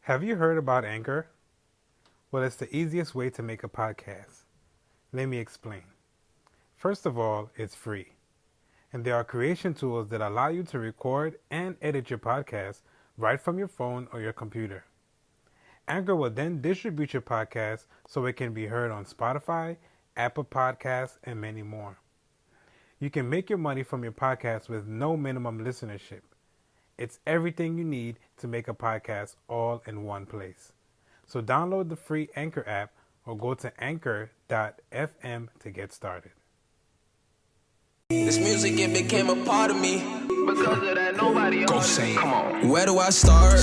Have you heard about Anchor? Well, it's the easiest way to make a podcast. Let me explain. First of all, it's free. And there are creation tools that allow you to record and edit your podcast right from your phone or your computer. Anchor will then distribute your podcast so it can be heard on Spotify, Apple Podcasts, and many more. You can make your money from your podcast with no minimum listenership. It's everything you need to make a podcast all in one place. So download the free Anchor app or go to anchor.fm to get started. This music, it became a part of me. Because of that, nobody go sing. Come on. Where do I start?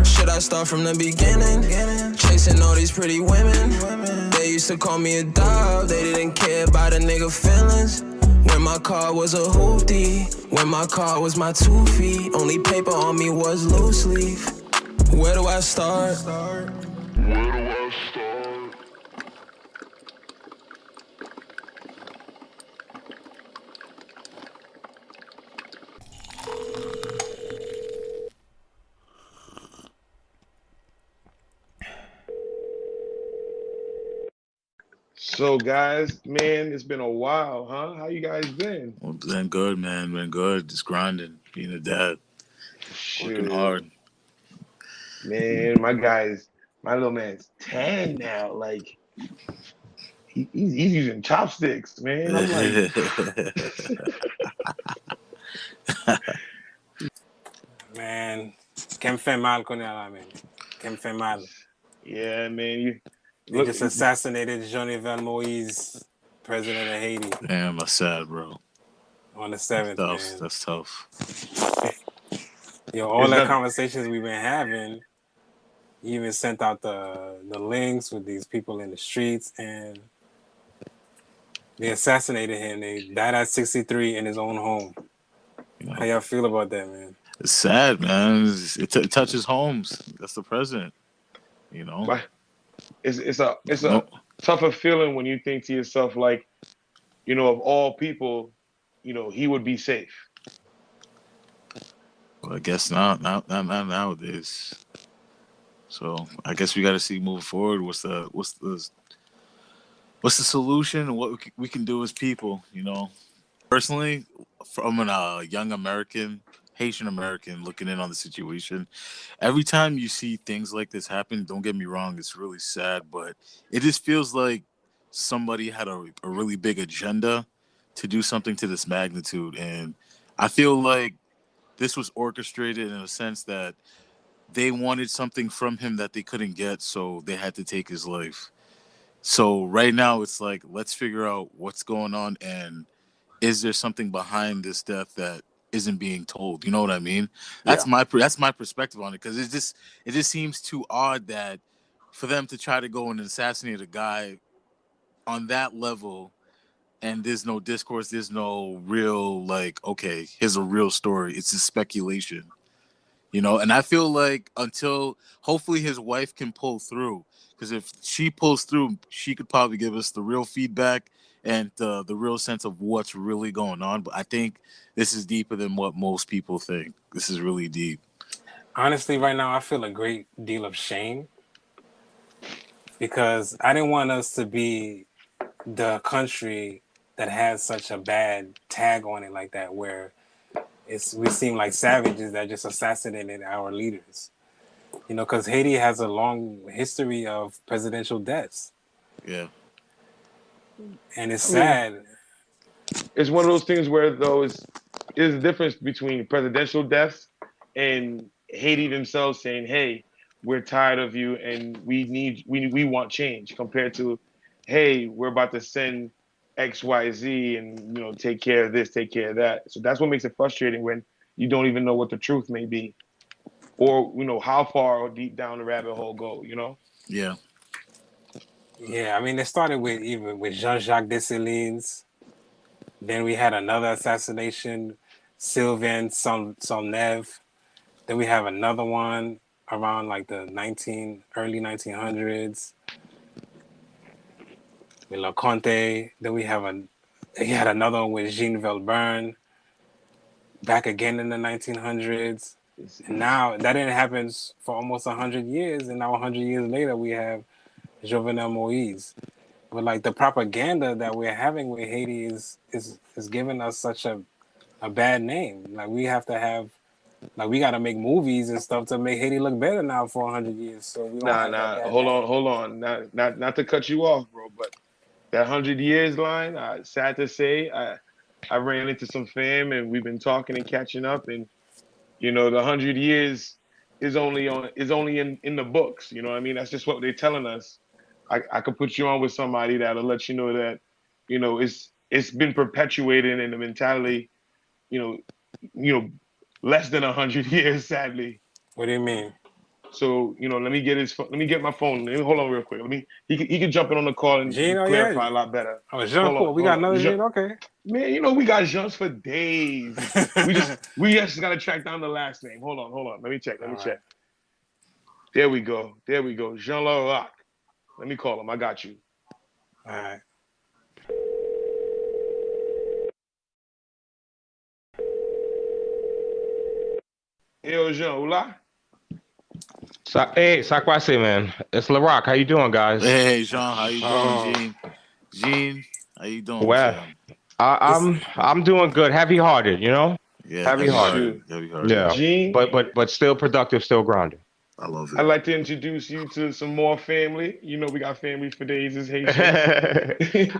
Should I start from the beginning? Chasing all these pretty women. They used to call me a dog. They didn't care about a nigga feelings. When my car was a hoopty. When my car was my 2 feet. Only paper on me was loose leaf. Where do I start? So, guys, man, it's been a while, huh? How you guys been? Well, been good, man. Been good. Just grinding, being a dad, working Shit. hard. Man, my little man's 10 now. Like, he's using chopsticks, man. I'm like, Man, que me fait mal qu'on est là, man. Que me fait mal. yeah, man. They just assassinated Jovenel Moise, president of Haiti, Damn, that's sad, bro. on the 7th, man. That's tough. Yo, all the conversations we've been having, he even sent out the links with these people in the streets, and they assassinated him. They died at 63 in his own home. How y'all feel about that, man? It's sad, man. It touches homes. That's the president, you know. It's a tougher feeling when you think to yourself, like, of all people, he would be safe. Well, I guess not nowadays. So I guess we got to see moving forward. What's the solution and what we can do as people, Personally, from a young American, Haitian American looking in on the situation, every time you see things like this happen, don't get me wrong, it's really sad, but it just feels like somebody had a really big agenda to do something to this magnitude. And I feel like this was orchestrated in a sense that they wanted something from him that they couldn't get, so they had to take his life. So right now it's like, let's figure out what's going on, and is there something behind this death that isn't being told? You know what I mean? That's my perspective on it, because it just seems too odd that for them to try to go and assassinate a guy on that level, and there's no discourse, there's no real, like, okay, here's a real story. It's just speculation, And I feel like until hopefully his wife can pull through, because if she pulls through, she could probably give us the real feedback and the real sense of what's really going on. But I think this is deeper than what most people think. This is really deep. Honestly, right now, I feel a great deal of shame because I didn't want us to be the country that has such a bad tag on it like that, where we seem like savages that just assassinated our leaders. Because Haiti has a long history of presidential deaths. Yeah. And it's sad. It's one of those things where there's a difference between presidential deaths and Haiti themselves saying, "Hey, we're tired of you and we want change," compared to, "Hey, we're about to send XYZ and take care of this, take care of that." So that's what makes it frustrating when you don't even know what the truth may be, or how far or deep down the rabbit hole go. Yeah. Yeah, I mean, it started with Jean-Jacques Dessalines. Then we had another assassination, Sylvain Solneve. Then we have another one around like the early 1900s with Leconte. Then he had another one with Jean Velburn. Back again in the 1900s. And now that didn't happen for almost 100 years, and now 100 years later we have Jovenel Moise. But like the propaganda that we're having with Haiti is giving us such a bad name. Like we have to have like we got to make movies and stuff to make Haiti look better now for 100 years, so we don't have that Nah. bad Hold name. on, hold on. Not to cut you off, bro, but that 100 years line. Sad to say, I ran into some fam, and we've been talking and catching up, and the 100 years is only in the books. You know what I mean? That's just what they're telling us. I could put you on with somebody that'll let you know that, it's been perpetuated in the mentality, you know, you know, less than 100 years, sadly. What do you mean? So, let me get my phone. Let me, hold on real quick. He can jump in on the call Jean, and oh yeah. clarify a lot better. Oh, Jean, Hold cool. on, We got hold another on. Jean. Okay. Man, we got Jeans for days. We just gotta track down the last name. Hold on. Let me check. All right. There we go. Jean Laraque. Let me call him. I got you. All right. Yo, Jean, hola. Hey, Sakwase, man. It's Laraque. How you doing, guys? Hey, Jean, how you doing, Gene? Gene, how you doing, Well, Jean? I'm doing good. Heavy hearted, Yeah, Heavy hearted. Shoot. heavy hearted. Yeah. Gene, But still productive, still grounded. I love I'd it. like to introduce you to some more family. We got family for days as Haitians. Hey,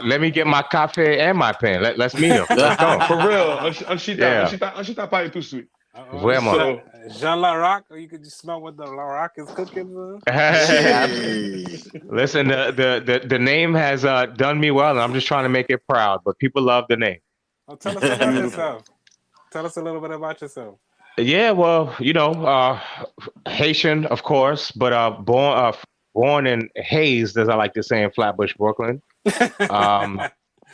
let me get my café and my pen. Let's meet up. Let's go. For real. Yeah. Anshita parle tout de suite. Vraiment. So, Jean Laraque, or you could just smell what the Laraque is cooking. Hey. Listen, the name has done me well, and I'm just trying to make it proud. But people love the name. Oh, tell us about yourself. Tell us a little bit about yourself. Yeah, well, Haitian, of course, but born in Hayes, as I like to say, in Flatbush, Brooklyn,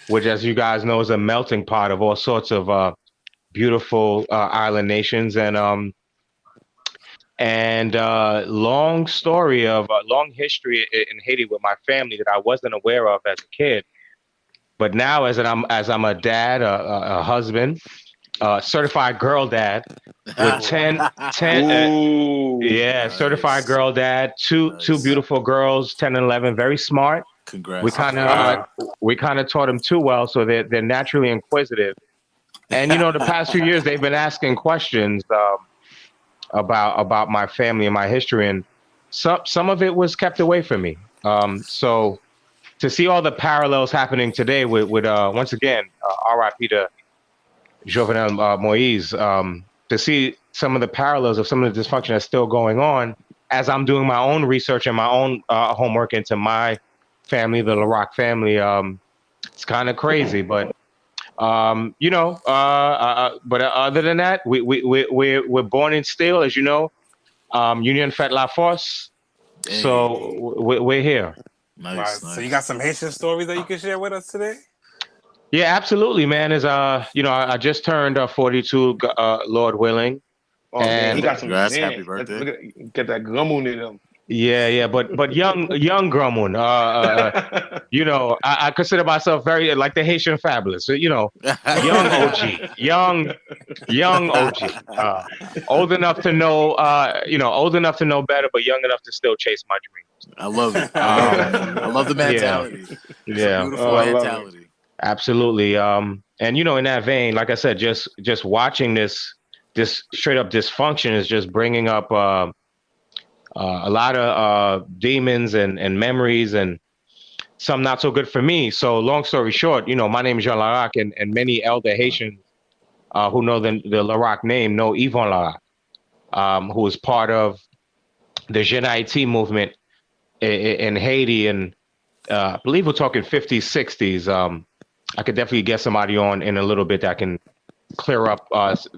which, as you guys know, is a melting pot of all sorts of beautiful island nations, and long history in Haiti with my family that I wasn't aware of as a kid, but now as I'm a dad, a husband, certified girl dad with 10. ooh. Yeah, Nice. certified girl dad, two Nice. beautiful girls, 10 and 11, very smart. Congrats. We kind of taught them too well, so they're naturally inquisitive. And the past few years they've been asking questions about my family and my history, and some of it was kept away from me. So to see all the parallels happening today with once again, R.I.P. to Jovenel Moise, to see some of the parallels of some of the dysfunction that's still going on as I'm doing my own research and my own homework into my family, the Laraque family. It's kind of crazy, but but other than that, we're born in steel, as you know, Union Fête La Force. Hey. So we're here. Nice, Right. nice. So you got some Haitian stories that you can share with us today? Yeah, absolutely, man. I just turned 42, Lord willing. Oh man, he And got some Congrats, zen. happy birthday. Look at get that gumun in him. yeah, but young Grumman. I consider myself very like the Haitian fabulous. So, young OG, young OG, old enough to know, old enough to know better, but young enough to still chase my dreams. I love it. I love the mentality. It's a beautiful mentality. Absolutely. And in that vein, like I said, just watching this straight up dysfunction is just bringing up a lot of demons and memories and some not so good for me. So long story short, my name is Jean Laraque, and many elder Haitians who know the Laraque name know Yvon Laraque, who is part of the Jeune Haiti movement in Haiti, and I believe we're talking 50s, 60s. I could definitely get somebody on in a little bit that can clear up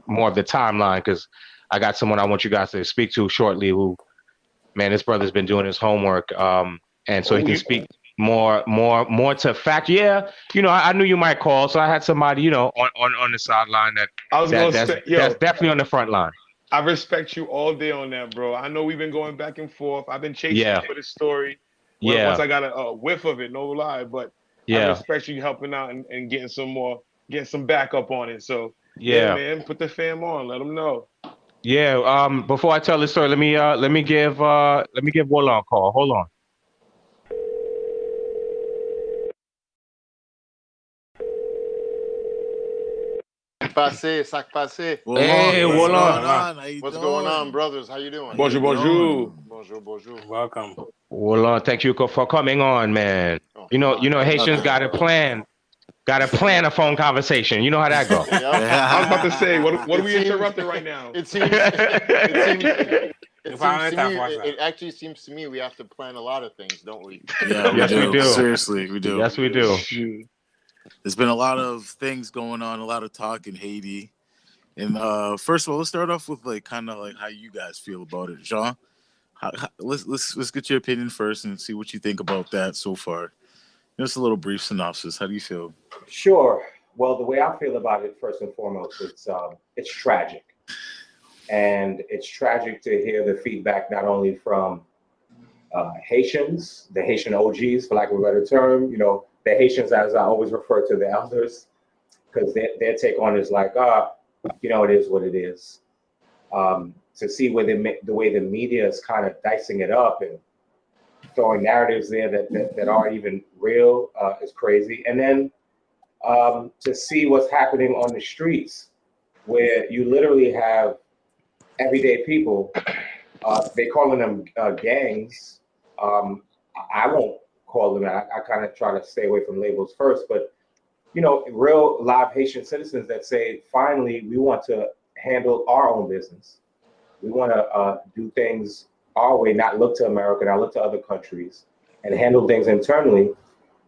more of the timeline, because I got someone I want you guys to speak to shortly who, man, this brother's been doing his homework, and so he can speak more to fact. Yeah, I knew you might call, so I had somebody, on the sideline that's definitely on the front line. I respect you all day on that, bro. I know we've been going back and forth. I've been chasing you for this story. Once I got a whiff of it, no lie, but I respect you helping out and getting some backup on it. So Yeah, Yeah. man. Put the fam on. Let them know. Yeah. Before I tell this story, let me give Wolan a call. Hold on. Sac passé. Well, long, Hey, what's Wolan. going on? How you What's going on, doing? brothers? How you How doing? you Bonjour, bonjour. doing? Bonjour, bonjour. Welcome. Wolan, thank you for coming on, man. Oh, You know, Haitians Nothing. got to plan a phone conversation. You know how that go. Yep. I was about to say, what are It we seems. interrupting right now? It seems. It seems. Nous It parlons seems to me. François. It actually seems to me we have to plan a lot of things, don't we? Yeah, we Yes, we do. do. Seriously, we do. Yes, we do. Shoot. There's been a lot of things going on, a lot of talk in Haiti. And first of all, let's start off with like kind of like how you guys feel about it, Jean. Let's get your opinion first and see what you think about that so far. Just a little brief synopsis. How do you feel? Sure. Well, the way I feel about it, first and foremost, it's tragic, and it's tragic to hear the feedback not only from Haitians, the Haitian OGs, for lack of a better term, the Haitians, as I always refer to the elders, because their take on it is like, it is what it is. To see where the way the media is kind of dicing it up and throwing narratives there that aren't even real is crazy. And then to see what's happening on the streets, where you literally have everyday people. They calling them gangs. I won't call them that. I kind of try to stay away from labels first, but real live Haitian citizens that say, finally, we want to handle our own business. We want to do things our way, not look to America, not look to other countries, and handle things internally.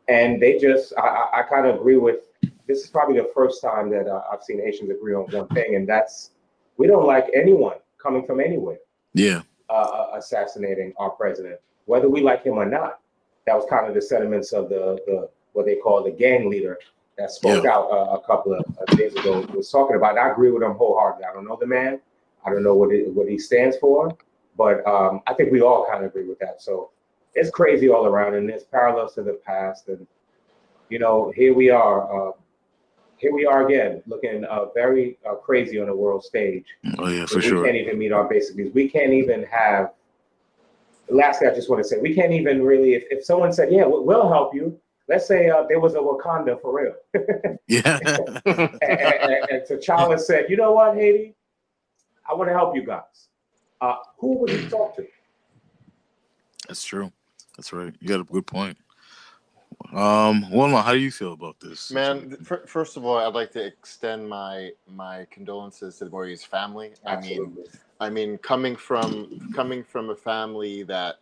And they just, I kind of agree with, this is probably the first time that I've seen Haitians agree on one thing, and that's, we don't like anyone coming from anywhere Yeah. assassinating our president, whether we like him or not. That was kind of the sentiments of the what they call the gang leader that spoke out a couple of days ago, was talking about. I agree with him wholeheartedly. I don't know the man. I don't know what he stands for, but I think we all kind of agree with that. So it's crazy all around, and there's parallels to the past. And here we are. Here we are again, looking very crazy on the world stage. Oh yeah, for we sure. Can't even meet our basic needs. We can't even have. Lastly, I just want to say, we can't even really. If someone said, "Yeah, we'll help you," let's say there was a Wakanda for real. Yeah. and T'Challa said, "You know what, Haiti? I want to help you guys." Who would he talk to? That's true. That's right. You got a good point. Well, how do you feel about this? Man, first of all, I'd like to extend my condolences to the Moise family. Absolutely. I mean, coming from a family that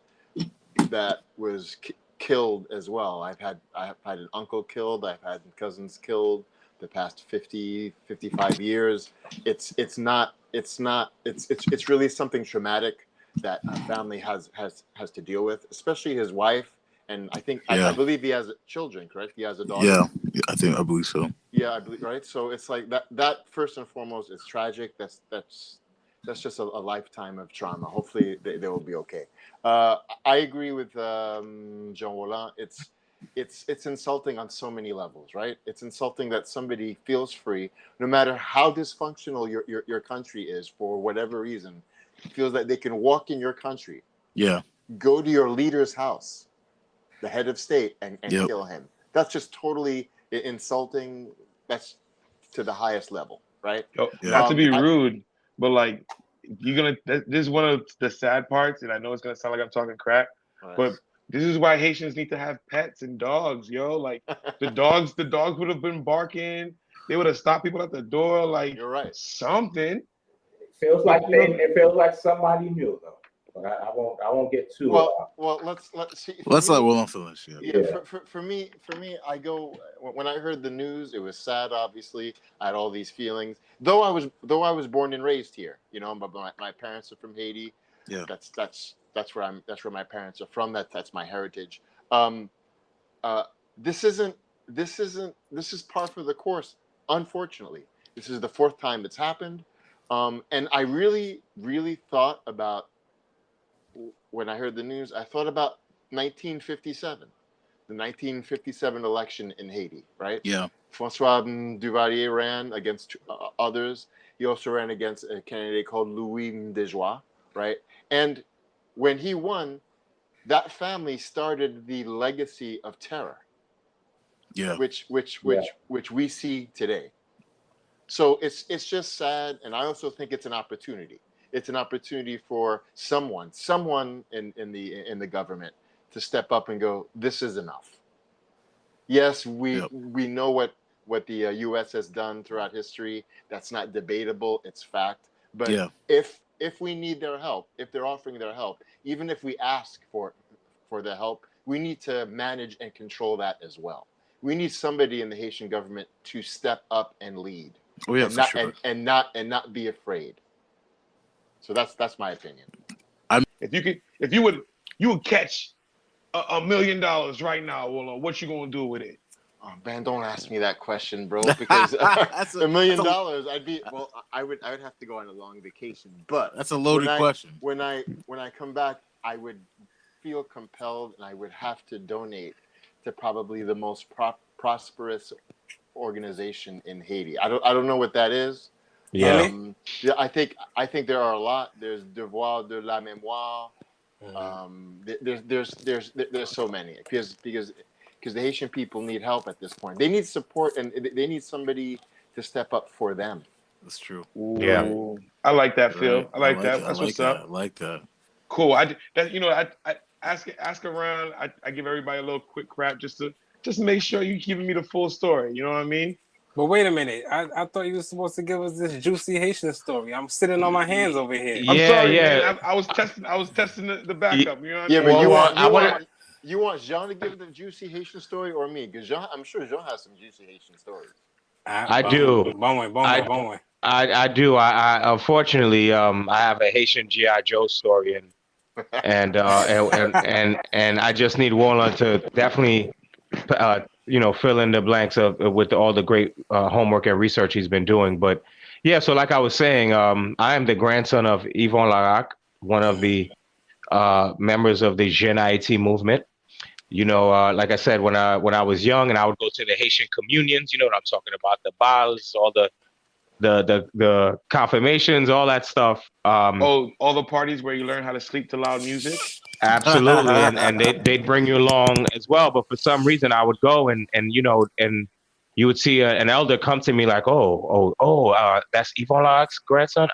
was killed as well. I've had an uncle killed. I've had cousins killed the past 50, 55 years. It's really something traumatic that a family has to deal with, especially his wife. And I think I believe he has children, correct? He has a daughter. Yeah, I believe so. Yeah, I believe, right. So it's like that first and foremost is tragic. That's just a lifetime of trauma. Hopefully they will be okay. I agree with Jean Roland. It's insulting on so many levels, right? It's insulting that somebody feels free, no matter how dysfunctional your country is for whatever reason, feels that they can walk in your country, go to your leader's house, the head of state, and kill him. That's just totally insulting. That's to the highest level, right? Not to be rude, but like this is one of the sad parts, and I know it's gonna sound like I'm talking crap, but this is why Haitians need to have pets and dogs, yo. Like the dogs would have been barking. They would have stopped people at the door. Like, you're right. Something. It feels like somebody knew though. But I won't get too. Well, let's see. Let's let Willem finish. For me, I go when I heard the news. It was sad. Obviously, I had all these feelings. Though I was born and raised here. But my parents are from Haiti. Yeah, that's where my parents are from. That's my heritage. This is par for the course. Unfortunately, this is the fourth time it's happened. And I really, really thought about, when I heard the news, I thought about 1957. the 1957 election in Haiti, right? Yeah. François Duvalier ran against others. He also ran against a candidate called Louis Mdejoie, right? And when he won, that family started the legacy of terror, Yeah. which we see today. So it's just sad, and I also think it's an opportunity. It's an opportunity for someone in the government to step up and go, this is enough. Yes, we know what the U.S. has done throughout history. That's not debatable. It's fact. But if we need their help, if they're offering their help, even if we ask for their help, we need to manage and control that as well. We need somebody in the Haitian government to step up and lead. Oh yeah, and for not, sure. And not be afraid. So that's my opinion. If you would catch $1 million right now, well, what you gonna do with it? Oh man, don't ask me that question, bro. Because $1 million, I would have to go on a long vacation. But that's a loaded question. When I come back, I would feel compelled, and I would have to donate to probably the most prosperous organization in Haiti. I don't know what that is. Yeah. I think there are a lot. There's Devoir de la Mémoire. There's so many because the Haitian people need help at this point. They need support, and they need somebody to step up for them. That's true. Ooh, Yeah. I like that, Phil. Right. I like that. That's what's up. I like that. Cool. I ask around. I give everybody a little quick crap just to make sure you giving me the full story. You know what I mean? But wait a minute. I thought you were supposed to give us this juicy Haitian story. I'm sitting on my hands over here. I'm sorry, man. I was testing the backup. You know what I mean? But you want Jean to give the juicy Haitian story or me? Because I'm sure Jean has some juicy Haitian stories. I do. I do. I unfortunately I have a Haitian GI Joe story, and I just need Warren to definitely fill in the blanks with all the great homework and research he's been doing. But yeah, so like I was saying, I am the grandson of Yvon Laraque, one of the members of the Jeune Haiti movement. Like I said, when I was young and I would go to the Haitian communions, you know what I'm talking about, the balls, all the confirmations, all that stuff. All the parties where you learn how to sleep to loud music. Absolutely, and they'd bring you along as well. But for some reason, I would go and you would see an elder come to me like, that's Yvon Laraque's grandson.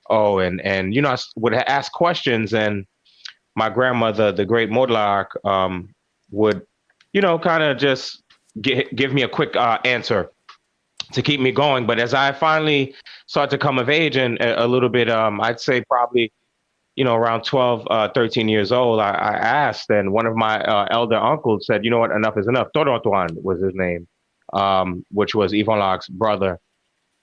And I would ask questions, and my grandmother, the great Maud Laraque, would kind of just give me a quick answer to keep me going. But as I finally started to come of age and a little bit, I'd say probably around 12, 13 years old, I asked, and one of my elder uncles said, you know what, enough is enough. Toro Antoine was his name, which was Yvon Laraque's brother,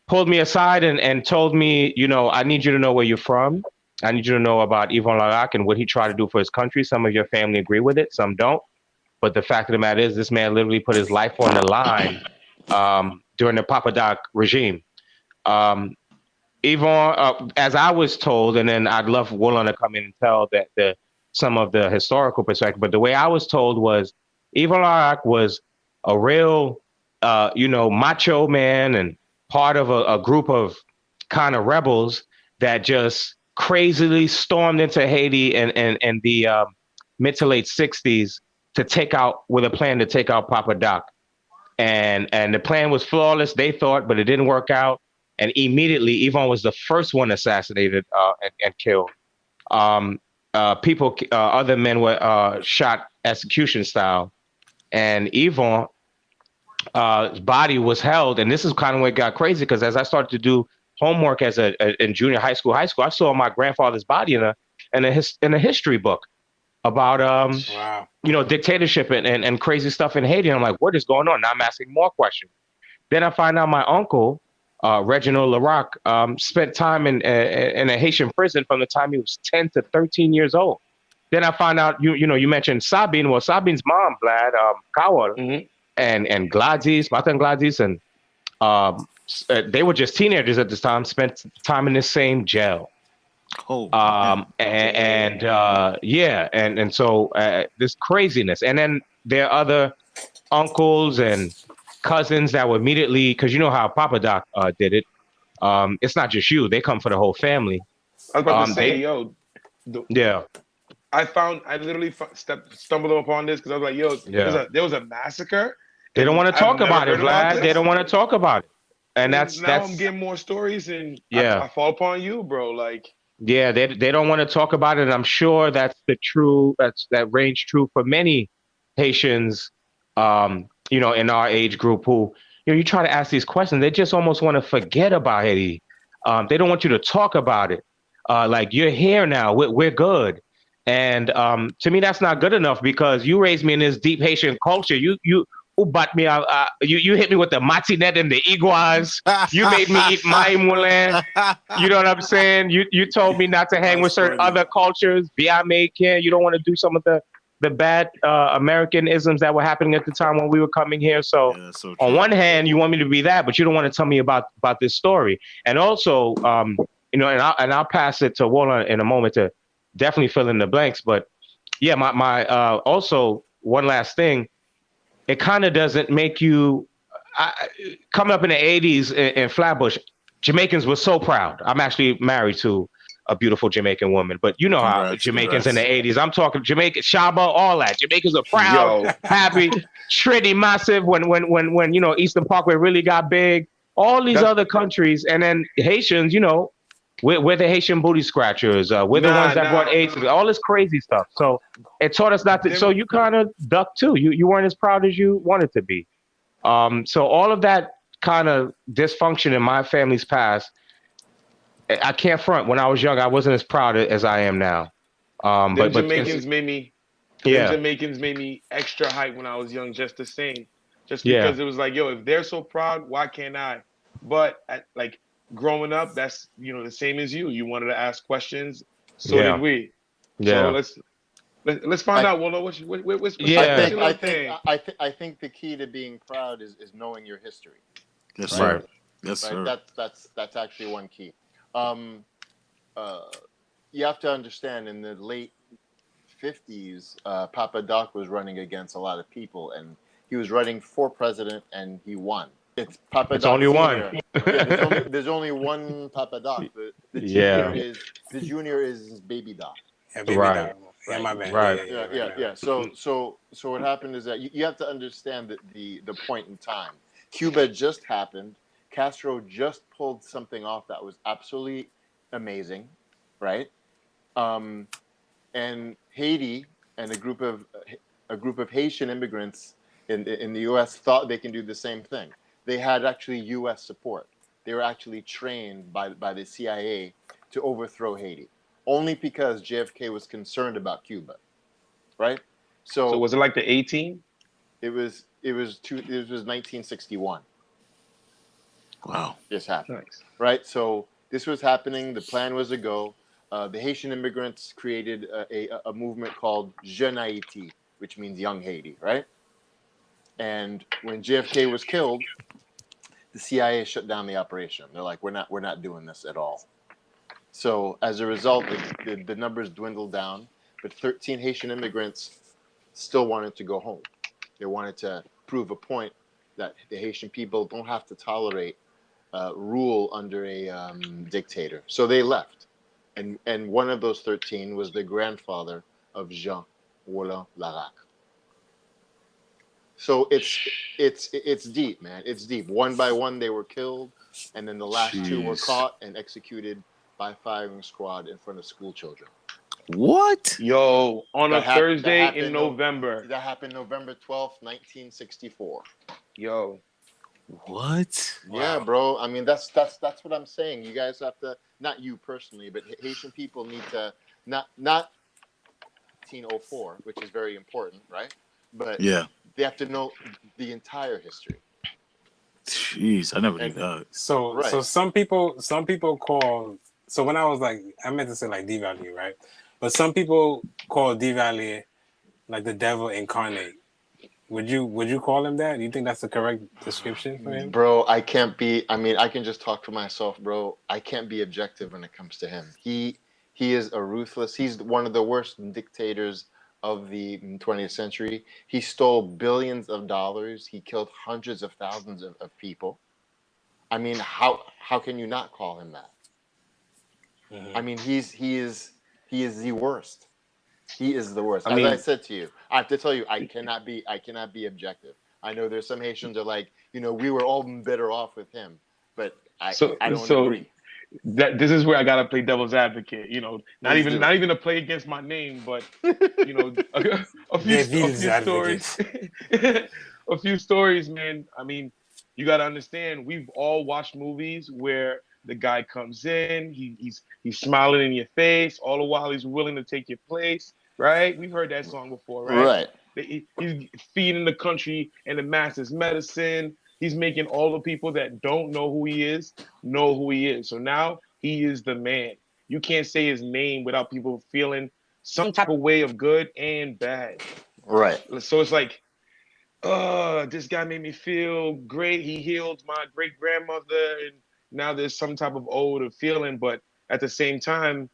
pulled me aside and told me, I need you to know where you're from. I need you to know about Yvon Laraque and what he tried to do for his country. Some of your family agree with it, some don't. But the fact of the matter is, this man literally put his life on the line during the Papa Doc regime. Yvon, as I was told, and then I'd love Woolen to come in and tell some of the historical perspective, but the way I was told was Yvon Laraque was a real, macho man and part of a group of kind of rebels that just crazily stormed into Haiti in the mid to late 60s with a plan to take out Papa Doc. And the plan was flawless, they thought, but it didn't work out. And immediately, Yvon was the first one assassinated and killed. Other men were shot execution style. And Yvon's body was held. And this is kind of where it got crazy, because as I started to do homework in junior high school, I saw my grandfather's body in a history book about dictatorship and crazy stuff in Haiti. And I'm like, what is going on? Now I'm asking more questions. Then I find out my uncle, Reginald Laraque, spent time in a Haitian prison from the time he was 10 to 13 years old. Then I find out, you mentioned Sabine. Well, Sabine's mom, Vlad, Kawal, and Gladys, Martin Gladys, and they were just teenagers at this time, spent time in the same jail. So this craziness. And then there are other uncles and cousins that would immediately, because you know how Papa Doc did it. It's not just you; they come for the whole family. I was about to say, They, yo, yeah, I literally stumbled upon this because I was like, yo, yeah. there was a massacre, They don't and want to I've talk never about it, heard about Vlad. They this. don't want to talk about it, and And now I'm that's getting more stories, and yeah. I fall upon you, bro. Like, Yeah, they don't want to talk about it. And I'm sure that range true for many Haitians, in our age group who, you try to ask these questions, they just almost want to forget about Haiti. They don't want you to talk about it. Like you're here now, we're good. And to me, that's not good enough because you raised me in this deep Haitian culture. You but me, you hit me with the matinet and the iguas. You made me eat my moulin. You know what I'm saying? You told me not to hang with That's certain funny. other cultures. Can you don't want to do some of the bad Americanisms that were happening at the time when we were coming here. So Yeah, that's so on true. one hand, you want me to be that, but you don't want to tell me about this story. And also, and I'll pass it to Walla in a moment to definitely fill in the blanks. But yeah, my also one last thing, it kind of doesn't make you coming up in the 80s in Flatbush, Jamaicans were so proud. I'm actually married to a beautiful Jamaican woman, but you know how Jamaicans in the 80s, I'm talking Jamaican, Shaba, all that. Jamaicans are proud, yo, happy, Trinity massive when Eastern Parkway really got big. All these that's other countries, and then Haitians, we're the Haitian booty scratchers. We're the ones that brought AIDS, all this crazy stuff. So it taught us not to. So them, you kind of ducked too. You weren't as proud as you wanted to be. So all of that kind of dysfunction in my family's past, I can't front. When I was young, I wasn't as proud as I am now. them But Jamaicans made me them yeah, Jamaicans made me extra hype when I was young, just the same. Just yeah, because it was like, yo, if they're so proud, why can't I? But like growing up, that's the same as you. You wanted to ask questions, so did yeah, we. So yeah, let's find out. Well, what's yeah. your little thing? I think the key to being proud is knowing your history. Yes, Right. sir. Yes, Right. sir. That's actually one key. Um, uh, you have to understand in the late 50s, Papa Doc was running against a lot of people, and he was running for president, and he won. It's Papa It's Doc only one. Senior. Yeah, there's only one Papa Doc. The junior Yeah, is his baby Doc. Yeah, baby right, dog. Yeah, Right. my bad. right. Yeah. So what happened is that you have to understand that the point in time. Cuba just happened. Castro just pulled something off that was absolutely amazing, right? And Haiti and a group of Haitian immigrants in the U.S. thought they can do the same thing. They had actually U.S. support. They were actually trained by the CIA to overthrow Haiti, only because JFK was concerned about Cuba, right? So So was it like the 18? it was 1961. Wow. This happened, Nice. right? So this was happening. The plan was to go. The Haitian immigrants created a movement called Jeune Haiti, which means Young Haiti, right? And when JFK was killed, the CIA shut down the operation. They're like, we're not doing this at all. So as a result, the numbers dwindled down, but 13 Haitian immigrants still wanted to go home. They wanted to prove a point that the Haitian people don't have to tolerate rule under a dictator. So they left. And one of those 13 was the grandfather of Jovenel Laraque. So it's deep, man. It's deep. One by one, they were killed, and then the last two were Jeez. caught and executed by firing squad in front of school children. What? Yo, on a That Thursday in November. That happened November 12th, 1964. Yo, What? Yeah, bro. I mean, that's what I'm saying. You guys have to, not you personally, but Haitian people need to not 1904, which is very important, right? But Yeah. they have to know the entire history. Jeez, I never knew that. So Right. so some people call, so when I was like, I meant to say like Duvalier, right? But some people call Duvalier like the devil incarnate. Would you call him that? Do you think that's the correct description for him? Bro, I can't be. I mean, I can just talk for myself, bro. I can't be objective when it comes to him. He is a ruthless. He's one of the worst dictators of the 20th century. He stole billions of dollars. He killed hundreds of thousands of people. I mean, how can you not call him that? I mean, he is the worst. He is the worst. I As I mean, said to you, I have to tell you, I cannot be objective. I know there's some Haitians are like, we were all better off with him, but I don't so agree. that this is where I gotta play devil's advocate. Not Please even do. not even to play against my name, but a Devil's few stories, advocate. a few stories, man. I mean, you gotta understand. We've all watched movies where the guy comes in, he's smiling in your face, all the while he's willing to take your place, right? We've heard that song before, right? Right. He's feeding the country and the masses medicine. He's making all the people that don't know who he is know who he is. So now he is the man. You can't say his name without people feeling some type of way of good and bad. Right. So it's like, this guy made me feel great. He healed my great grandmother, and now there's some type of ode of feeling. But at the same time,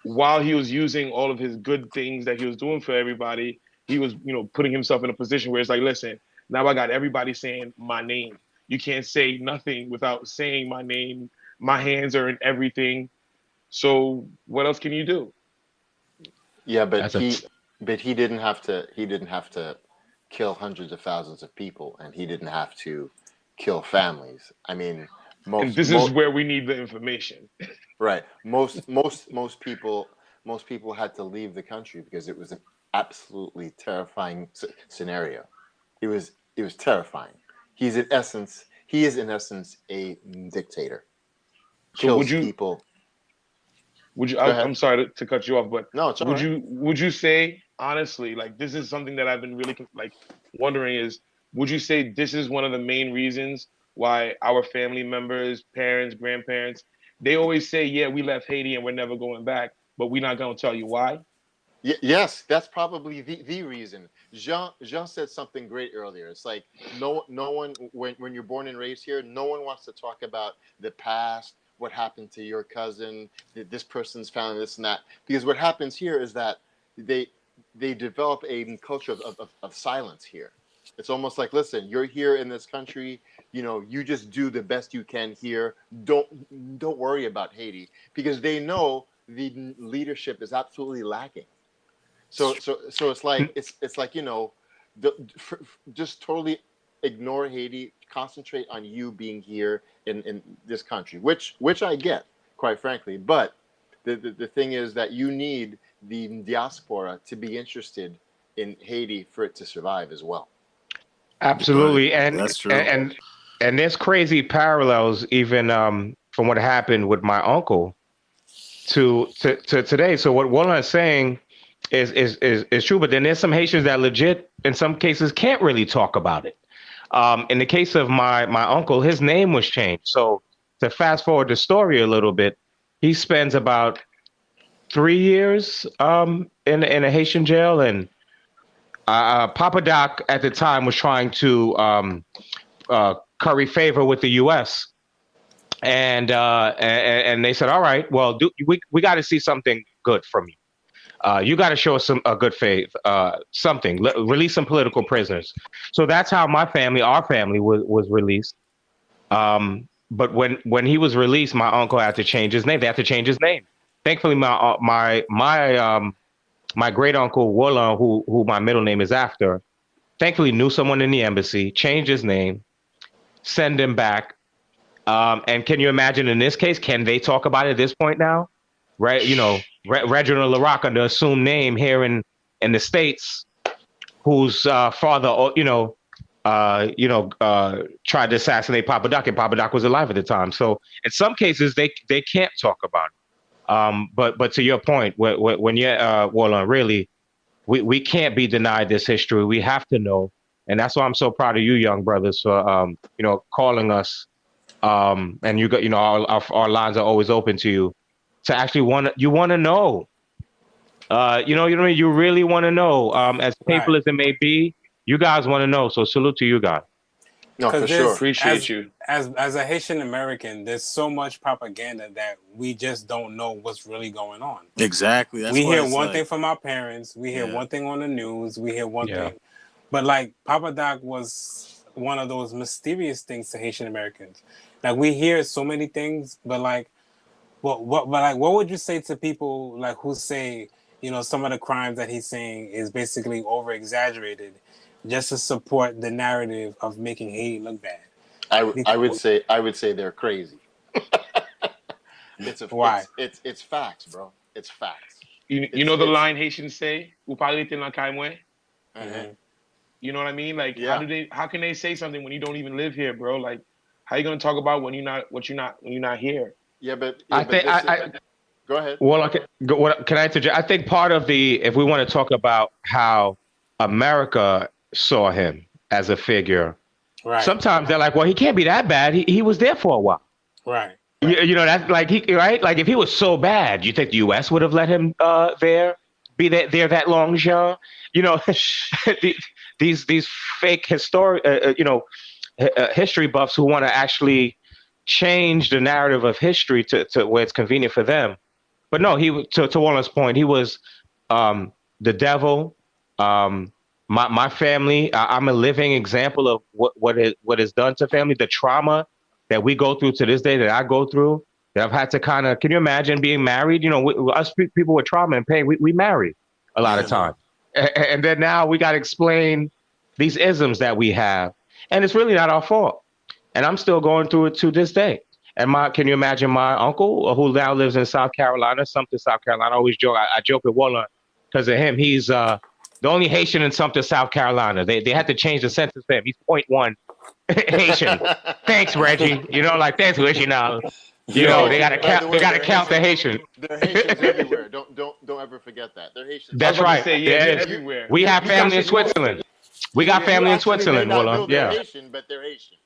while he was using all of his good things that he was doing for everybody, he was, putting himself in a position where it's like, listen, now I got everybody saying my name. You can't say nothing without saying my name. My hands are in everything. So what else can you do? Yeah, That's a but he didn't have to kill hundreds of thousands of people, and he didn't have to kill families. I mean, And most this is most where we need the information. right. Most people had to leave the country because it was an absolutely terrifying scenario. It was terrifying. He is in essence a dictator. So Kills people. would you? Go ahead. I'm sorry to cut you off, but No, it's all would right. you say honestly, like this is something that I've been really like wondering is, would you say this is one of the main reasons why our family members, parents, grandparents, they always say, yeah, we left Haiti and we're never going back, but we're not going to tell you why? Yes, that's probably the reason. Jean said something great earlier. It's like no one when you're born and raised here, no one wants to talk about the past, what happened to your cousin, this person's family, this and that. Because what happens here is that they they develop a culture of silence here. It's almost like, listen, you're here in this country, you just do the best you can here. Don't worry about Haiti, because they know the leadership is absolutely lacking. So it's like just totally ignore Haiti, concentrate on you being here in this country, which I get, quite frankly. But the thing is that you need the diaspora to be interested in Haiti for it to survive as well. Right. absolutely, and That's true. and there's crazy parallels even from what happened with my uncle to today. So what Walnut is saying is true, but then there's some Haitians that legit in some cases can't really talk about it. In the case of my uncle, his name was changed. So to fast forward the story a little bit, he spends about 3 years in a Haitian jail, and Papa Doc at the time was trying to curry favor with the U.S. And they said, all right, well, we got to see something good from you. You got to show us a good faith, something. Release some political prisoners. So that's how our family was released. But when he was released, my uncle had to change his name. They had to change his name. Thankfully, my great uncle Wolan, who my middle name is after, thankfully knew someone in the embassy, changed his name, send him back. And can you imagine in this case, can they talk about it at this point now? Right, Reginald Laraque under assumed name here in the States, whose father, tried to assassinate Papa Doc, and Papa Doc was alive at the time. So in some cases, they can't talk about it. But to your point, when you're Warlord, really, we can't be denied this history. We have to know, and that's why I'm so proud of you, young brothers, for calling us. And you got, our lines are always open to you. To actually want to know, you know what I mean? You really want to know, as painful Right. as it may be, you guys want to know. So salute to you guys. No, for Because sure. Appreciate you. as a Haitian American, there's so much propaganda that we just don't know what's really going on. Exactly. That's We why hear it's one like, thing from our parents, we hear Yeah. one thing on the news, we hear one Yeah. thing. But like Papa Doc was one of those mysterious things to Haitian Americans. Like we hear so many things, but like what would you say to people like who say, you know, some of the crimes that he's saying is basically over exaggerated just to support the narrative of making Haiti look bad? I would say they're crazy. Why? It's facts, bro. It's facts. You know the line Haitians say, "Ou parler te lan kay mwen?" Mhm. You know what I mean? Like, Yeah. how can they say something when you don't even live here, bro? Like, how you gonna talk about when you're not here? Yeah, but I think go ahead. well, okay, what can I interject? I think part of if we want to talk about how America saw him as a figure, Right. sometimes they're like, well, he can't be that bad. He was there for a while. Right. You know, that's like right? Like if he was so bad, you think the US would have let him be there that long, Jean? You know, these fake history buffs who want to actually change the narrative of history to where it's convenient for them. But no, to Wallen's point, he was the devil. My family, I'm a living example of what is done to family, the trauma that we go through to this day, that I go through, that I've had to can you imagine being married? You know, us people with trauma and pain, we marry a lot of times. And then now we got to explain these isms that we have. And it's really not our fault. And I'm still going through it to this day. And can you imagine my uncle, who now lives in South Carolina, Sumter, South Carolina? I always joke, I joke with Wallen because of him. He's the only Haitian in Sumter, South Carolina. They had to change the census for him. He's 0.1 Haitian. Thanks, Reggie. You know, like thanks, Reggie. Now, you know, they gotta count. They gotta count the Haitian. They're Haitians everywhere. Don't ever forget that. They're Haitians. That's right. They're everywhere. We have family in Switzerland. We got family in Switzerland, Wallen. They're Haitian, but they're Haitian.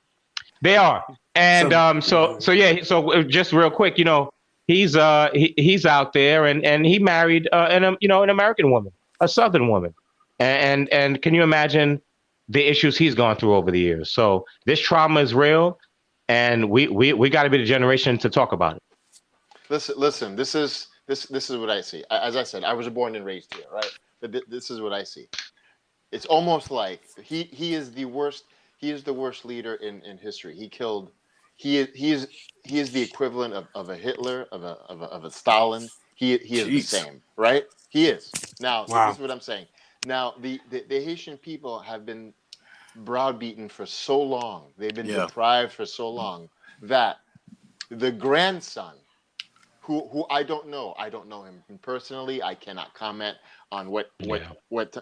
They are. And so just real quick, you know, he's out there and he married an American woman, a Southern woman, and can you imagine the issues he's gone through over the years? So this trauma is real, and we got to be the generation to talk about it. Listen. This is what I see. As I said, I was born and raised here, right? But this is what I see. It's almost like he is the worst. He is the worst leader in history. He is the equivalent of a Hitler, of a Stalin. He is the same, right? He is. Now, Wow. This is what I'm saying. Now, the Haitian people have been browbeaten for so long. They've been deprived for so long that the grandson, who I don't know him personally. I cannot comment on what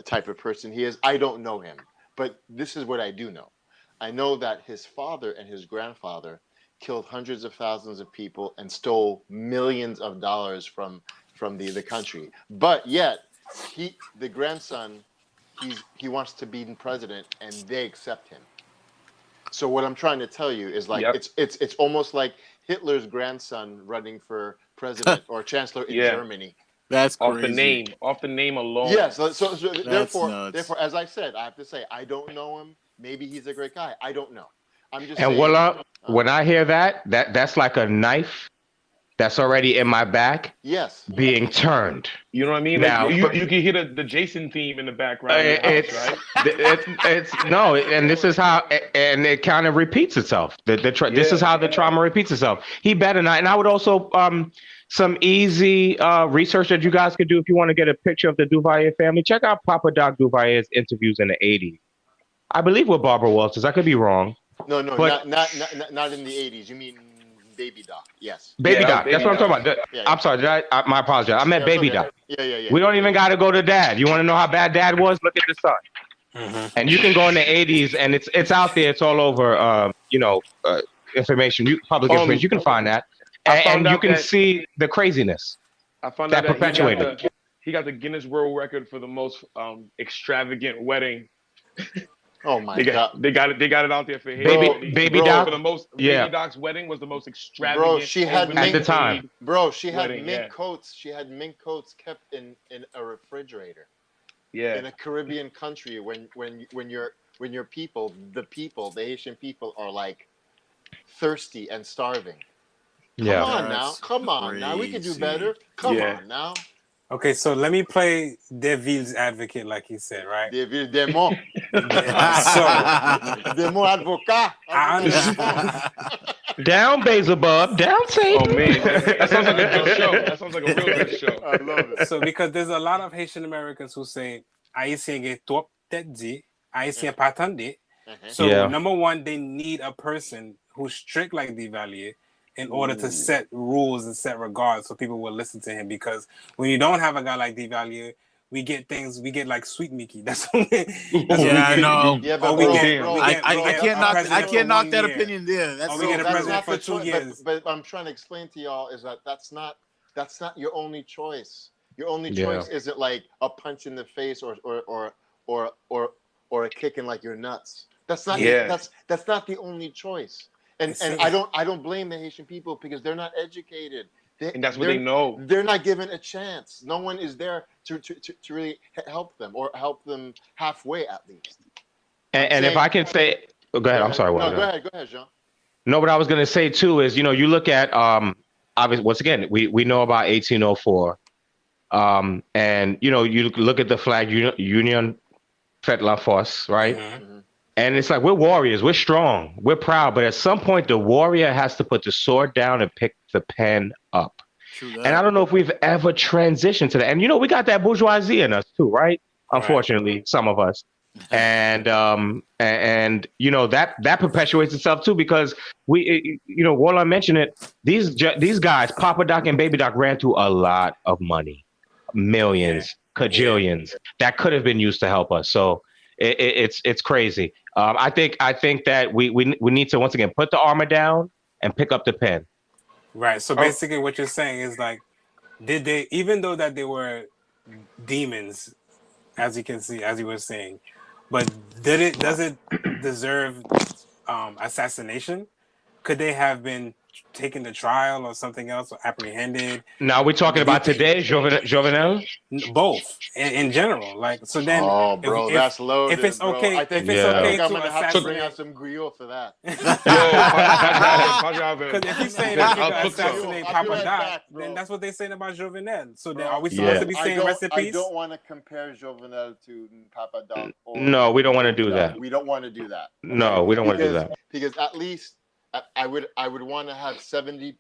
type of person he is. I don't know him. But this is what I do know. I know that his father and his grandfather killed hundreds of thousands of people and stole millions of dollars from the country. But yet, the grandson, he wants to be president, and they accept him. So what I'm trying to tell you is like it's almost like Hitler's grandson running for president or chancellor in Germany. That's crazy. Off the name alone. Yes. So therefore, as I said, I have to say I don't know him. Maybe he's a great guy. I don't know. I'm just saying. When I hear that's like a knife that's already in my back. Yes. Being turned. You know what I mean? Now, like you can hear the Jason theme in the background. And this is how, and it kind of repeats itself. This is how the trauma repeats itself. He better not. And I would also some easy research that you guys could do if you want to get a picture of the Duvalier family. Check out Papa Doc Duvalier's interviews in the 80s. I believe with Barbara Walters. I could be wrong. No, but not in the 80s. You mean Baby Doc? Yes. Baby Doc. That's what I'm talking about. I'm sorry. My apologies. I meant Baby Doc. Yeah. We don't even got to go to Dad. You want to know how bad Dad was? Look at the son. Mm-hmm. And you can go in the 80s, and it's out there. It's all over. Information. Public information. You can find that, and you can see the craziness. I found that out perpetuated. He got the Guinness World Record for the most extravagant wedding. Oh my God! They got it out there for Baby Doc. For the most, Baby Doc's wedding was the most extravagant. Bro, she had at the time. Bro, she had mink coats. She had mink coats kept in a refrigerator. Yeah. In a Caribbean country, when your people, the Haitian people are like thirsty and starving. Come Yeah. on now, That's come on now. We can do better. Come on now. Okay, so let me play Deville's advocate, like he said, right? Des mots. So Des mots advocat. I understand. Down Beelzebub, down Satan. Oh man, that sounds like a good show. That sounds like a real good show. I love it. So because there's a lot of Haitian Americans who say Haïtien est trop tête dit, Haïtien pas tendé. So Yeah. number one, they need a person who's strict like Duvalier in order to set rules and set regards so people will listen to him. Because when you don't have a guy like Duvalier, we get like Sweet Mickey. That's what I know. Yeah, Oh, but we bro, get- bro, we I get- can't knock. president I for can't knock 1 that year. opinion there. That's Oh, we get a that's president not for the 2 choice. years. But I'm trying to explain to y'all is that that's not your only choice. Your only Yeah. choice isn't like a punch in the face or a kick in like your nuts. That's not that's not the only choice. And I don't blame the Haitian people because they're not educated. And that's what they know. They're not given a chance. No one is there to really help them or help them halfway at least. And if I can say, go ahead. I'm sorry. No, Will. go ahead, Jean. No, what I was gonna say too is, you look at obviously, once again, we know about 1804, and you look at the flag Union Fête la Force, right? Mm-hmm. And it's like we're warriors, we're strong, we're proud, but at some point the warrior has to put the sword down and pick the pen up. true. And I don't know if we've ever transitioned to that. And we got that bourgeoisie in us too, right? Unfortunately, some of us. And that perpetuates itself too, because Warlord mentioned it. These guys, Papa Doc and Baby Doc, ran through a lot of money, millions, cajillions that could have been used to help us. So it's crazy. I think that we need to once again put the armor down and pick up the pen. Right. So basically, what you're saying is like, did they, even though that they were demons, as you can see, as you were saying, but does it deserve assassination? Could they have been taken to trial or something else, or apprehended? Now we're talking about today, Jovenel. Both in general, like, so then. Oh, bro, that's loaded. If it's bro. okay, I think, if it's okay I'm to gonna have to bring assassinate, out some griot for that. because if he's saying that you can assassinate Papa Doc, then that's what they're saying about Jovenel. So then, are we supposed to be saying rest in I peace? don't want to compare Jovenel to Papa Doc. No, we don't want to do that. We don't want to do that. No, we don't want to do that. Because at least I would want to have 70%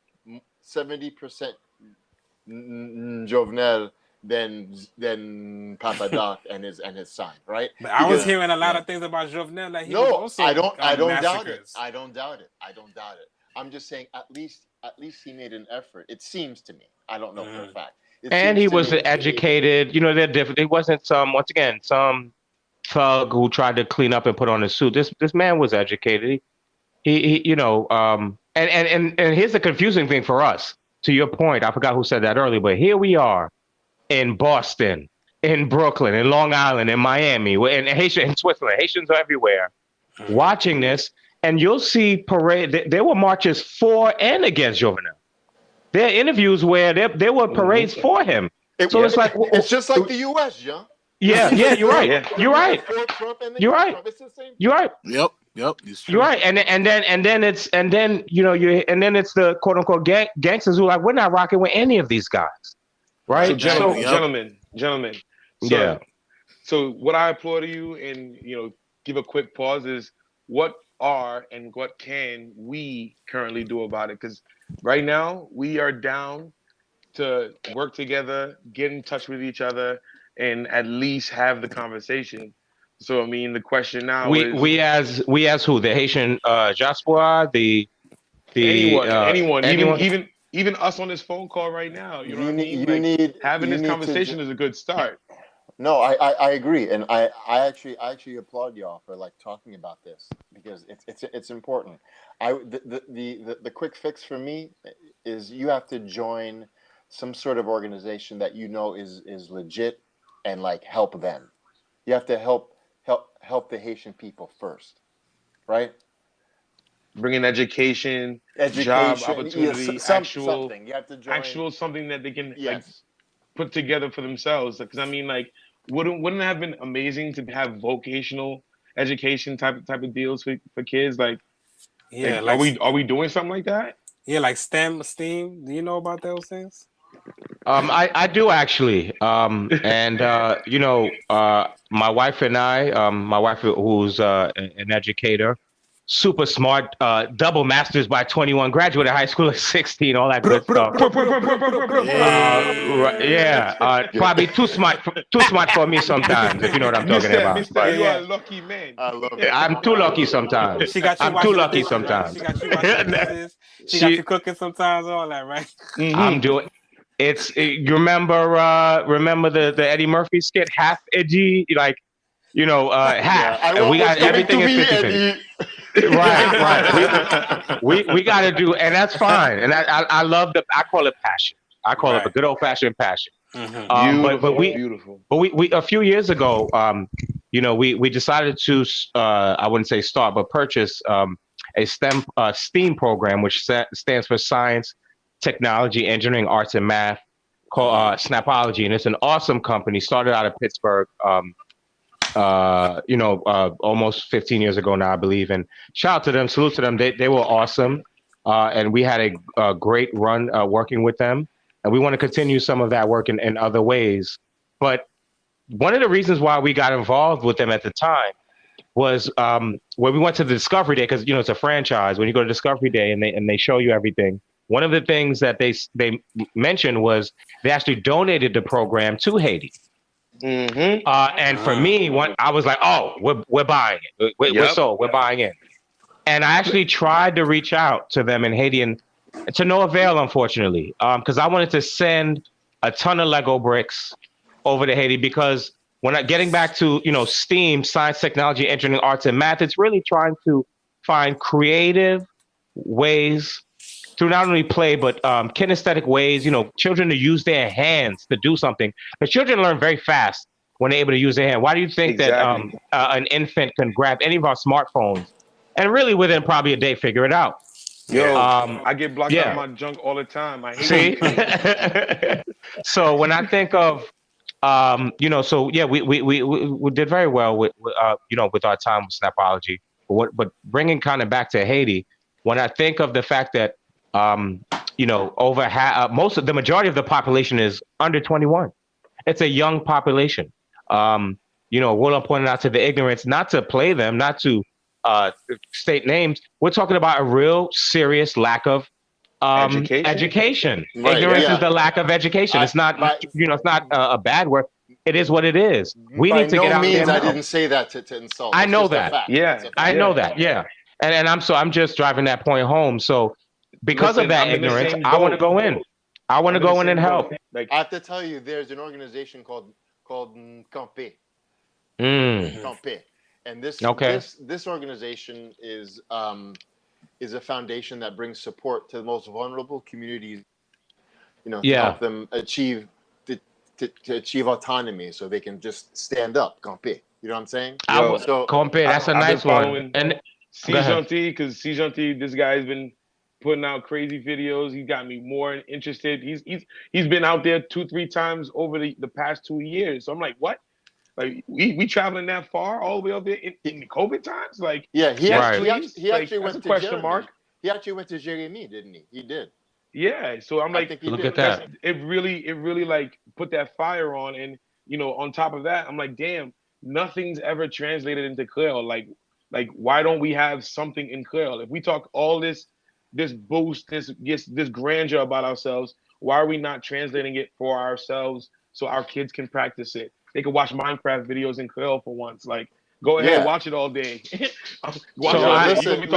Jovenel than Papa Doc and his son, right? But I was hearing a lot of things about Jovenel that he was also I don't doubt it. massacres. I don't doubt it. I'm just saying at least he made an effort. It seems to me. I don't know for a fact. And he was educated. They're different. He wasn't some thug who tried to clean up and put on a suit. This man was educated. And here's the confusing thing for us. To your point, I forgot who said that earlier, but here we are in Boston, in Brooklyn, in Long Island, in Miami, in Haitian, in Switzerland. Haitians are everywhere watching this, and you'll see parade. There were marches for and against Jovenel. There are interviews where there were parades for him. It's like it's just like the U.S., John. Yeah, you're right. You're right. You're right. It's the same. You're right. Yep. It's true. You're right. And then it's the quote unquote gangsters who are like, we're not rocking with any of these guys, right? So, gentlemen. So what I applaud to you and give a quick pause is what are and what can we currently do about it? Because right now we are down to work together, get in touch with each other, and at least have the conversation. So I mean, the question now is we as who, the Haitian diaspora, anyone, even us on this phone call right now. You know what I mean? Having this conversation is a good start. No, I agree, and I actually applaud y'all for like talking about this because it's important. The quick fix for me is you have to join some sort of organization that is legit and like help them. You have to help the Haitian people first, right? Bringing education, job opportunity, something. You have to join something that they can like put together for themselves. Because I mean, like, wouldn't it have been amazing to have vocational education type of deals for kids? Like, Yeah, are we doing something like that? yeah, like STEAM. Do you know about those things? I do actually. And my wife and I, my wife who's an educator, super smart, double masters by 21, graduated high school at 16, all that good stuff. Yeah, probably too smart for me sometimes, if you know what I'm talking about. Mister, you are Yeah. a lucky man. I love it. I'm too lucky sometimes. She got you I'm too washing the lucky dishes, right? sometimes. She got you washing the dishes. She got you cooking sometimes, all that, right? I'm doing. You remember the Eddie Murphy skit, half edgy, like half. I And want we got what's coming everything to is me, 50-50. Eddie. Right. We got to do, and that's fine. And I love I call it passion. I call it a Right. good old fashioned passion. Beautiful. But we a few years ago, we decided to I wouldn't say start, but purchase a STEAM program, which stands for Science, Technology, Engineering, Arts, and Math, called Snapology, and it's an awesome company. Started out of Pittsburgh, almost 15 years ago now, I believe. And shout out to them, salute to them. They were awesome, and we had a great run working with them, and we want to continue some of that work in other ways. But one of the reasons why we got involved with them at the time was when we went to the Discovery Day, because it's a franchise. When you go to Discovery Day and they show you everything, one of the things that they mentioned was they actually donated the program to Haiti. And for me, I was like, oh, we're buying it. We're buying it. And I actually tried to reach out to them in Haiti, and to no avail, unfortunately, because I wanted to send a ton of Lego bricks over to Haiti, because getting back to STEAM, science, technology, engineering, arts, and math, it's really trying to find creative ways through not only play but kinesthetic ways, children to use their hands to do something. Because children learn very fast when they're able to use their hand. Why do you think that an infant can grab any of our smartphones and really within probably a day figure it out? Yo, I get blocked out of my junk all the time. I hate it. So when I think of we did very well with our time with Snapology. But bringing kind of back to Haiti, when I think of the fact that over the majority of the population is under 21, it's a young population. Will pointed out to the ignorance, not to play them, not to state names. We're talking about a real serious lack of education. Right, ignorance is the lack of education. It's not it's not a bad word. It is what it is. We need to get out there. I didn't say that to insult. I know that. Yeah, I know that. Yeah, and I'm just driving that point home. So because of that ignorance, I want to go in. I want to go in and help. I have to tell you, there's an organization called Cafè. Cafè. And this organization is a foundation that brings support to the most vulnerable communities, to help them achieve to achieve autonomy, so they can just stand up. Cafè. You know what I'm saying? Cafè, that's a nice one. And because this guy's been putting out crazy videos. He got me more interested. He's been out there 2-3 times over the past 2 years. So I'm like, what? Like we traveling that far all the way up there in the COVID times? Like, he actually went to question mark. He actually went to Jeremy, didn't he? He did. Yeah. So I'm like, look at that. It really like put that fire on, and on top of that, I'm like, damn, nothing's ever translated into Creole. Like why don't we have something in Creole? If we talk all this boost, this grandeur about ourselves, why are we not translating it for ourselves so our kids can practice it? They can watch Minecraft videos in Creole for once. Like, go ahead, watch it all day. Listen,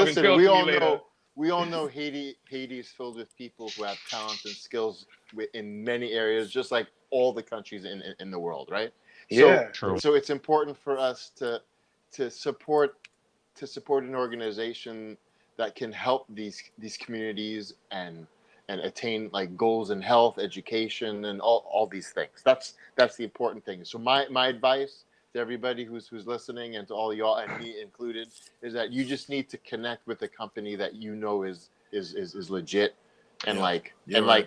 we all know Haiti is filled with people who have talents and skills in many areas, just like all the countries in the world, right? True. So it's important for us to support an organization that can help these communities and attain like goals in health, education, and all these things. That's the important thing. So my advice to everybody who's listening, and to all y'all and me included, is that you just need to connect with a company that is legit, and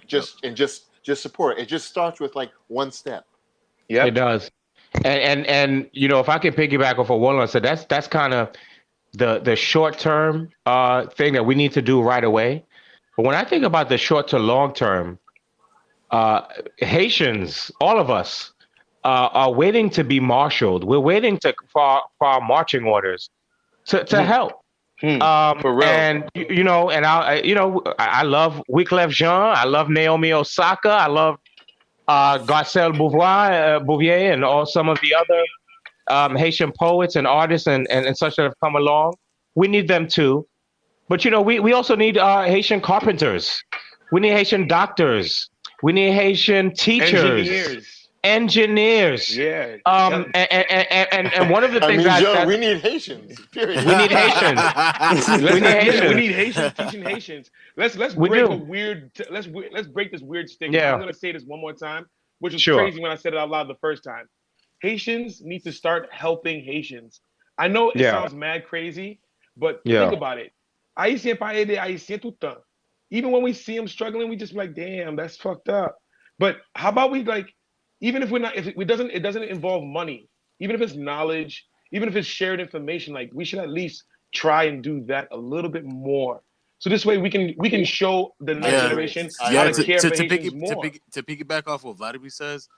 just support. It just starts with like one step. Yeah, it does. And you know, if I can piggyback off of Wallen said, that's kind of the short term thing that we need to do right away. But when I think about the short to long term, uh, Haitians, all of us, are waiting to be marshaled. We're waiting for our marching orders to Hmm. help. For real. And you know, and I love Wyclef Jean. I love Naomi Osaka. I love Garcelle Bouvier, and all some of the other Haitian poets and artists and such that have come along. We need them too. But you know, we also need Haitian carpenters. We need Haitian doctors. We need Haitian teachers, Engineers. engineers. Yeah. And one of the I things mean, Joe, that we need Haitians. Period. we need Haitians. We need We Haitians. need Haitians teaching Haitians. Let's We break a do. weird. Let's break this weird stigma. I'm Yeah. gonna say this one more time, which was Sure. crazy when I said it out loud the first time. Haitians need to start helping Haitians. I know it Yeah. sounds mad crazy, but think Yeah. about it. Haitien pas aider Haitien tout le temps. Even when we see them struggling, we just be like, damn, that's fucked up. But how about we like, even if we're not, if it doesn't involve money, even if it's knowledge, even if it's shared information, like we should at least try and do that a little bit more. So this way we can show the next Yeah, generation I how yeah. to agree. care for Haitians more. To piggyback off what Vladimir says,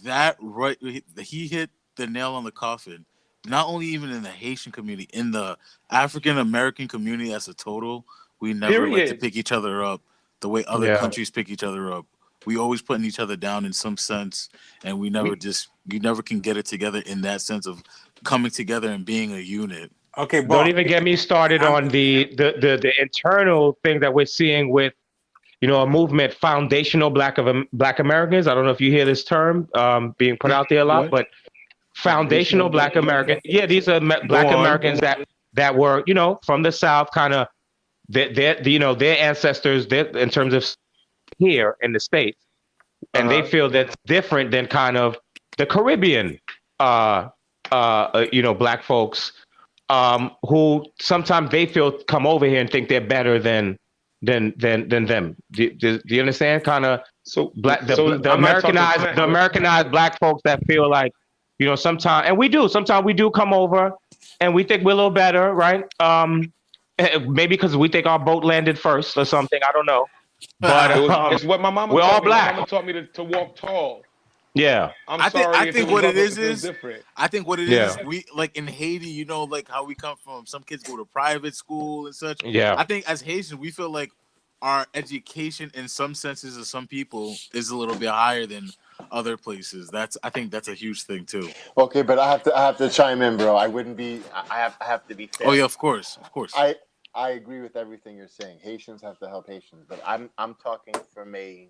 that right, he hit the nail on the coffin. Not only even in the Haitian community, in the African American community as a total, we never like to Period. pick each other up the way other Yeah. countries pick each other up. We always putting each other down in some sense, and we never you never can get it together in that sense of coming together and being a unit. Okay, Don't Bob. even get me started on the internal thing that we're seeing with, you know, a movement, foundational Black Americans. I don't know if you hear this term being put out there a lot, What? but foundational Black Americans. Yeah, these are Go Black on. Americans that were, you know, from the South, kind of you know, their ancestors, in terms of here in the States, and they Uh-huh. feel that's different than kind of the Caribbean, you know, Black folks, who sometimes they feel come over here and think they're better than them. Do you understand? Kind of So black so the I'm not talking Americanized smack. Black folks that feel like, you know, sometimes, and we do sometimes, we do come over and we think we're a little better, right? Maybe because we think our boat landed first or something. I don't know, but It's what my mama we're all taught me. My Black. mama taught me to walk tall. Yeah, I'm I sorry if it think was what it rough, if it is feels different. I think what it Yeah. is, we like in Haiti, you know, like how we come from. Some kids go to private school and such. yeah, I think as Haitians, we feel like our education, in some senses, of some people, is a little bit higher than other places. I think that's a huge thing too. Okay, but I have to chime in, bro. I wouldn't be. I have to be fair. Oh yeah, of course. I agree with everything you're saying. Haitians have to help Haitians, but I'm talking from a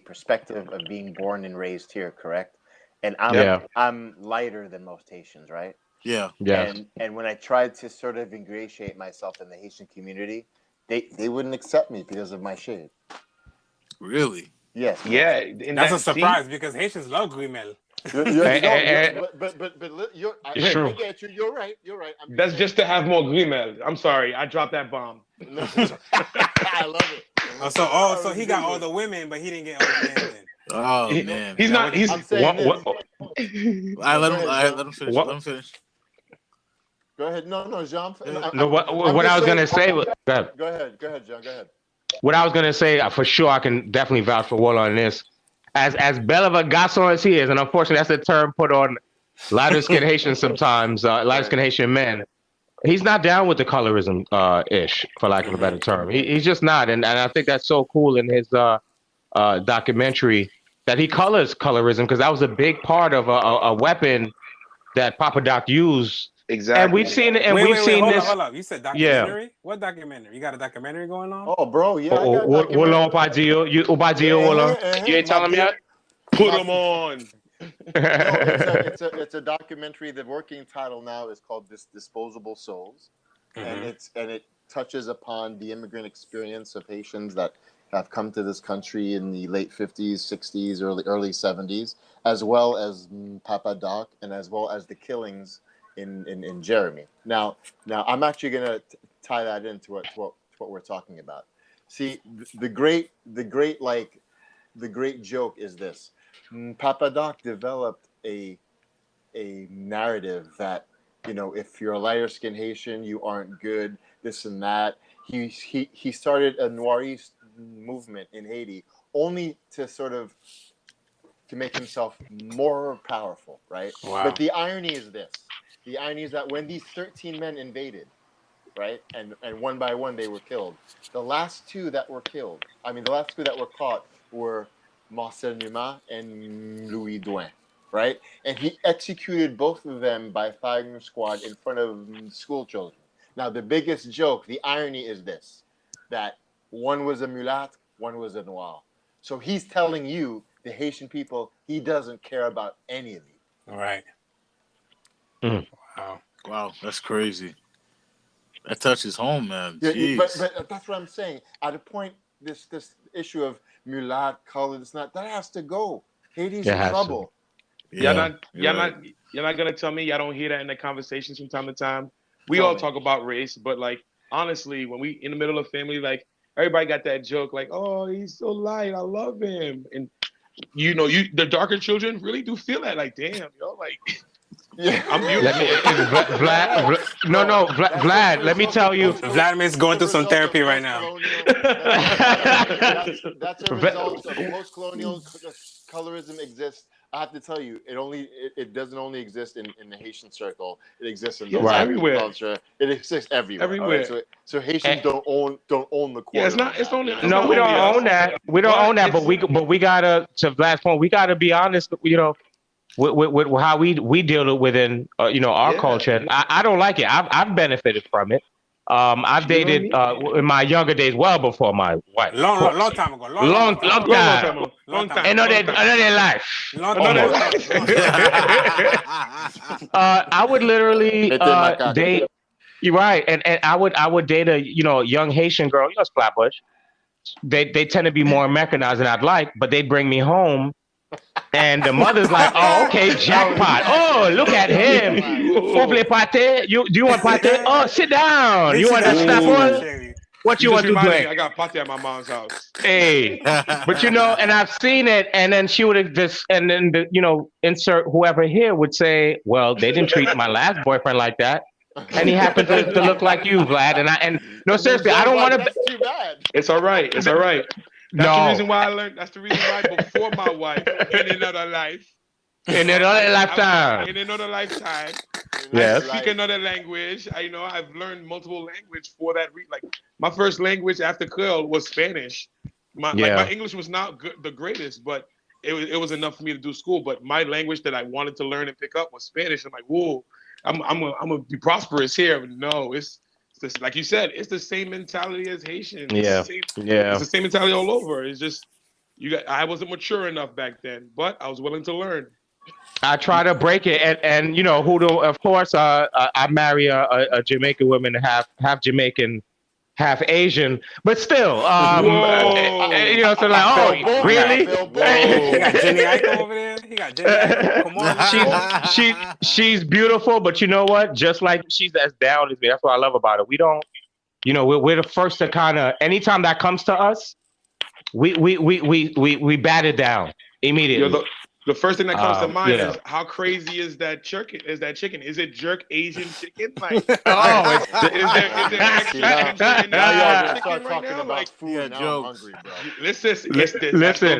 perspective of being born and raised here, correct? And yeah, I'm lighter than most Haitians, right? Yeah. yeah. And when I tried to sort of ingratiate myself in the Haitian community, they wouldn't accept me because of my shade. Really? Yes. Yeah, and That's a that, see? surprise because Haitians love Guimel. True. I get you. You're right. You're right. That's just to have more gmail. I'm sorry, I dropped that bomb. I love it. So he got all the women, but he didn't get all the men. Then. Oh man. He's not. He's. I'm saying this. Let him finish. What? Let him finish. Go ahead. No, Jean. No, what I was gonna say was, Go ahead, John. Go ahead. what I was gonna say, for sure, I can definitely vouch for Wall on this. As belle of a garçon as he is, and unfortunately, that's the term put on lighter skinned Haitians sometimes, lighter skinned Haitian men. He's not down with the colorism ish, for lack of a better term. He's just not, and I think that's so cool in his documentary that he colors colorism, because that was a big part of a weapon that Papa Doc used. Exactly. And we've seen it, and Wait, we've seen hold this. up, hold up. You said documentary? What documentary? You got a documentary going on? Oh, bro, yeah. I got a documentary. You ain't telling me that? Put them on. It's a documentary. The working title now is called Disposable Souls, and it touches upon the immigrant experience of Haitians that have come to this country in the late 50s, 60s, early 70s, as well as Papa Doc, and as well as the killings in Jeremy. Now I'm actually gonna tie that into what we're talking about. See, the great joke is this: Papa Doc developed a narrative that, if you're a lighter skinned Haitian, you aren't good, this and that. He started a Noiriste movement in Haiti only to sort of to make himself more powerful, right? Wow. But the irony is this: the irony is that when these 13 men invaded, right, and one by one they were killed. The last two that were caught were Marcel Numa and Louis Douin, right? And he executed both of them by firing squad in front of school children. Now, the biggest joke, the irony is this: that one was a mulat, one was a noir. So he's telling you, the Haitian people, he doesn't care about any of you. All right. Wow, that's crazy. That touches home, man. Yeah, but that's what I'm saying. At a point, this issue of mulat, color, that has to go. Haiti's in trouble. Y'all not gonna tell me y'all don't hear that in the conversations from time to time. We all talk about race, but like honestly, when we in the middle of family, like everybody got that joke, like, oh, he's so light, I love him, and the darker children really do feel that, like, damn, like. Yeah, I'm beautiful. Vlad, let me tell you. Vladimir's going through some therapy right now. That's a result of post-colonial colorism exists. I have to tell you, it doesn't only exist in the Haitian circle. It exists in everywhere. Culture. It exists everywhere. Everywhere. Right? So Haitians don't own the quarter. Yeah, it's only. No, we don't own that. We don't own that. But we gotta, to Vlad's point, we gotta be honest. With how we deal it within our culture. I don't like it. I've benefited from it. I've dated in my younger days, well before my wife. Long time ago. Long time. Another life. I would literally date. You're right, and I would date a young Haitian girl. It's Flatbush. They tend to be more Americanized than I'd like, but they'd bring me home. And the mother's like, oh, okay, jackpot. Oh, look at him. Do you want pate? Oh, sit down. You want that snapper? What you want to drink? I got pate at my mom's house. Hey, but and I've seen it. And then she would have and then insert whoever here would say, well, they didn't treat my last boyfriend like that. And he happened to look like you, Vlad. And no, seriously, I don't want to. That's too bad. It's all right. It's all right. That's the reason why I learned. That's the reason why before my wife, in another life, in another lifetime, I speak another language. I've learned multiple languages for that. Like my first language after Creole was Spanish. My English was not the greatest, but it was enough for me to do school. But my language that I wanted to learn and pick up was Spanish. I'm like, whoa, I'm gonna be prosperous here. But no, it's like you said, it's the same mentality as Haitian. It's the same mentality all over. It's just I wasn't mature enough back then, but I was willing to learn. I try to break it, and of course, I marry a Jamaican woman, half Jamaican, half Asian, but still, so like, oh, really? He got Jenny Ike over there. He got Jenny Ike. Come on. She's beautiful, but you know what? Just like she's as down as me. That's what I love about it. We don't, we're the first to kind of, anytime that comes to us, we bat it down immediately. The first thing that comes to mind is how crazy is that chicken? Is it jerk Asian chicken? Like, is there extra chicken? Now y'all start talking about food. Now I'm hungry, bro. Listen.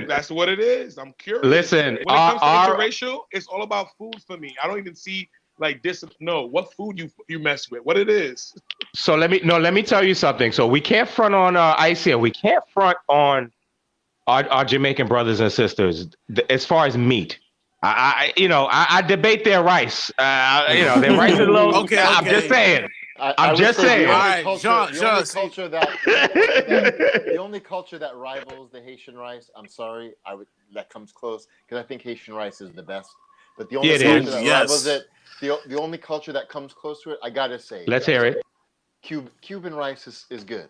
That's what it is. I'm curious. Listen, when it comes to interracial, it's all about food for me. I don't even see like this. No, what food you mess with? What it is? So let me tell you something. So we can't front on Ice here. We can't front on our Jamaican brothers and sisters as far as meat. I debate their rice. Their rice is a little. Okay. I'm just saying. I'm just saying. All right, the only culture that rivals the Haitian rice, I'm sorry, that comes close, because I think Haitian rice is the best. But the only culture that rivals it, the only culture that comes close to it, I gotta say. Let's hear it. Cuban rice is good.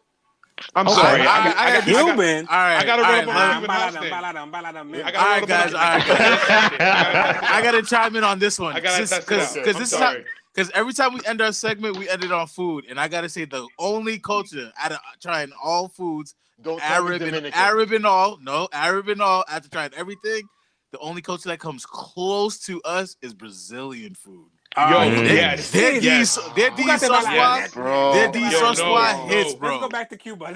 I'm sorry. I got Cuban. I got to rub on Cuban. All right, guys. I got to chime in on this one. Because every time we end our segment, we end it on food, and I got to say the only culture out of trying all foods, Arab and all, after trying everything, The only culture that comes close to us is Brazilian food. Yes. Their sauce hits, bro. Let's go back to Cuba.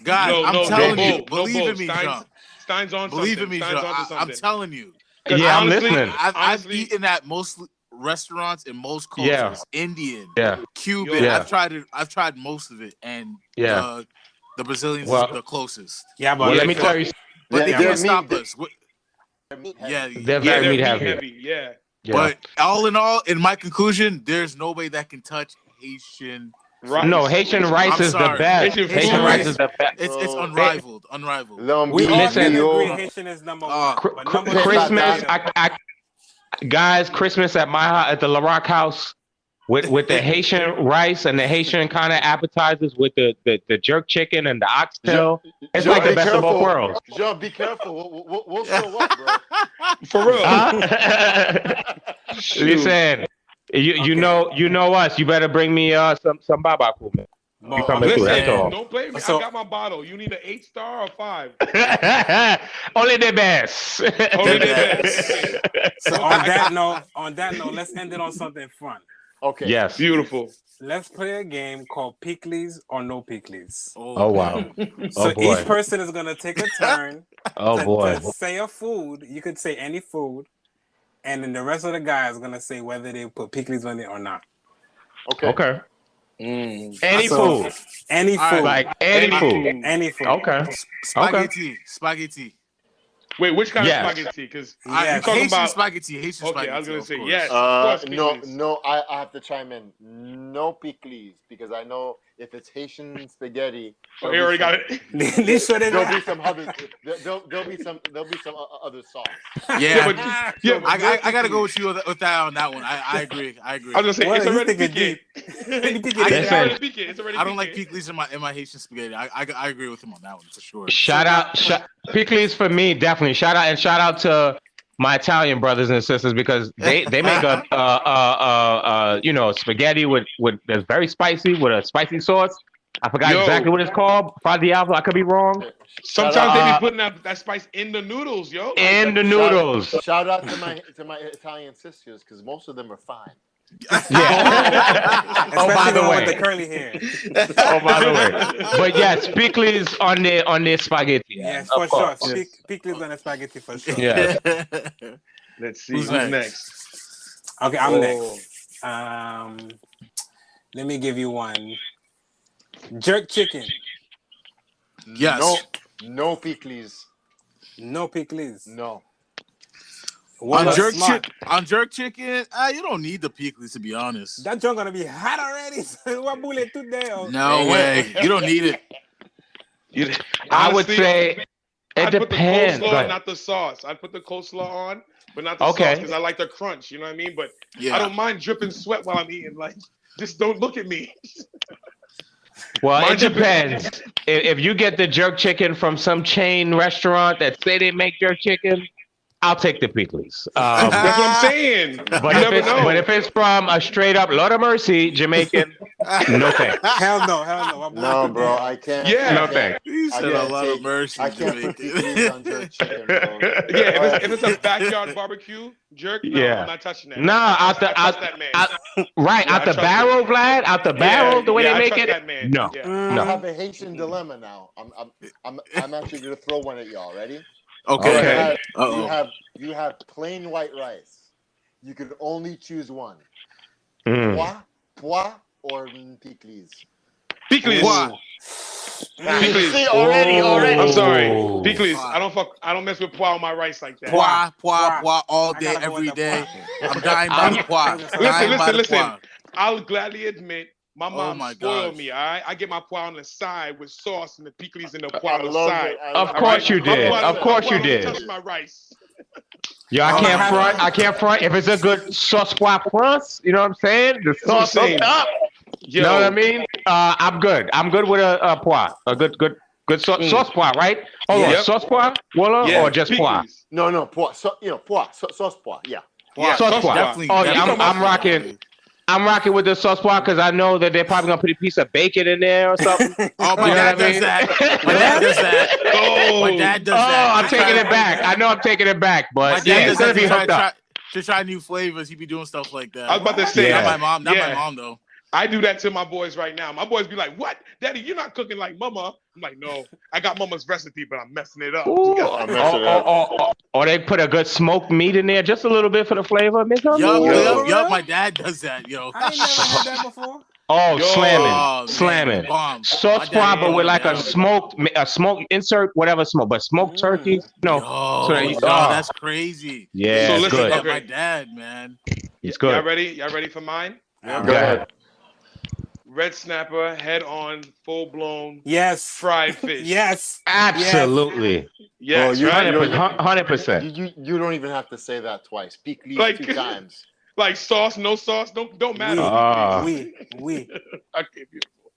Guys, I'm telling you, believe in me, John. Stein's on believe something. in me, John. I'm telling you. Yeah, I'm listening. I've eaten at most restaurants in most cultures. Indian, Cuban. Yeah. I've tried most of it, and the Brazilians is the closest. Yeah, but let me tell you. But they can't stop us. They're very meat heavy. Yeah. But all in all, in my conclusion, there's no way that can touch Haitian rice. No, Haitian rice is the best. Haitian rice is the best. It's unrivaled. Unrivaled. We all agree Haitian is number one. Christmas, guys, Christmas at the Laraque house with the Haitian rice and the Haitian kind of appetizers with the jerk chicken and the oxtail. It's like the best of both worlds. Jean, be careful. We'll show up, bro. For real. Listen, you know us. You better bring me some babaku, man. Listen, don't play me. I got my bottle. You need an 8-star or 5? Only the best. Only the best. So on that note, let's end it on something fun. Okay. Yes. Beautiful. Let's play a game called Pickles or No Pickles. Oh wow. So each person is gonna take a turn. To say a food. You could say any food, and then the rest of the guys are gonna say whether they put pickles on it or not. Okay. Any food. Any food. Like any food. Any food. Okay. Spaghetti. Wait, which kind of spaghetti? Because I'm talking about spaghetti. Haitian spaghetti. I was gonna say yes. No. I have to chime in. No pickles, because I know if it's Haitian spaghetti, he already got it. There'll be some other. There'll be some other sauce. Yeah, I gotta go with you with that on that one. I agree. I was gonna say it's already piqué. It's already. I don't like pickles in my Haitian spaghetti. I agree with him on that one for sure. Shout out pickles for me, definitely. Shout out to my Italian brothers and sisters, because they make a spaghetti with that's very spicy with a spicy sauce. I forgot exactly what it's called. Fra Diavolo, I could be wrong. Sometimes they be putting that spice in the noodles, yo. In the noodles. Shout out to my Italian sisters, because most of them are fine. Yeah. By the way, with the curly hair. By the way, but yes, pickles on the spaghetti. Yes, for sure. Pickles on the spaghetti for sure. Yeah. Let's see who's next. Okay, I'm next. Let me give you one. Jerk chicken. Yes. No pickles. No pickles. No. On jerk chicken, you don't need the pickles, to be honest. That joint gonna be hot already. No way. You don't need it. I would say it depends. Put the coleslaw, not the sauce. I'd put the coleslaw on, but not the sauce, because I like the crunch. You know what I mean? But I don't mind dripping sweat while I'm eating. Like, just don't look at me. Well, it depends. If you get the jerk chicken from some chain restaurant that say they make jerk chicken, I'll take the pickles. That's what I'm saying. But if it's from a straight up Lord of Mercy Jamaican, no thanks. Hell no. No, bro, I can't. Yeah, no thanks. You said a lot of mercy. I can't put pickles on jerk chicken, bro. Yeah, if it's a backyard barbecue jerk, I'm not touching that. Nah, out the barrel, Vlad, out the barrel, the way they make it. No, I have a Haitian dilemma now. I'm actually gonna throw one at y'all. Ready? Okay. You have plain white rice. You can only choose one. Pois or pickles? Pickles. See, already. I'm sorry. Pickles. I don't mess with pois on my rice like that. Pois all day, every day. I'm dying by pois. Listen. I'll gladly admit, my mom spoiled me. All right, I get my pois on the side with sauce and the pickles in the pois on the side. Of course you did. Of course you did. Touch my rice. Yeah, I can't front. If it's a good sauce pois plus, you know what I'm saying? The sauce up. You know what I mean? I'm good. I'm good with a pois. A good sauce pois, right? Hold on, sauce pois, or just pois? No, pois. Pois, sauce pois. Yeah. Sauce pois. I'm I'm rocking with the sauce pois because I know that they're probably gonna put a piece of bacon in there or something. Oh, my dad does that. My dad does that. Oh, My dad does that. I'm taking it back. I know I'm taking it back, but yeah, it's gonna be hooked up. To try new flavors, he be doing stuff like that. I was about to say, not my mom, not my mom though. I do that to my boys right now. My boys be like, "What, Daddy? You're not cooking like Mama." I'm like, "No, I got Mama's recipe, but I'm messing it up." Or they put a good smoked meat in there, just a little bit for the flavor. Yup, my dad does that, yo. I ain't never had that before. Slamming. Sauce pois, but with like a smoked insert whatever smoke, but smoked turkey. No, that's crazy. Yeah, so it's listen, good. okay. My dad, man. It's good. Y'all ready for mine? Yeah, go ahead. Red snapper, head on, full blown. Yes. Fried fish. Yes. Absolutely. Yes. Bro, 100%. You don't even have to say that twice. Speak leave Like- 2 times. Like sauce, no sauce, don't matter. We. Okay, beautiful.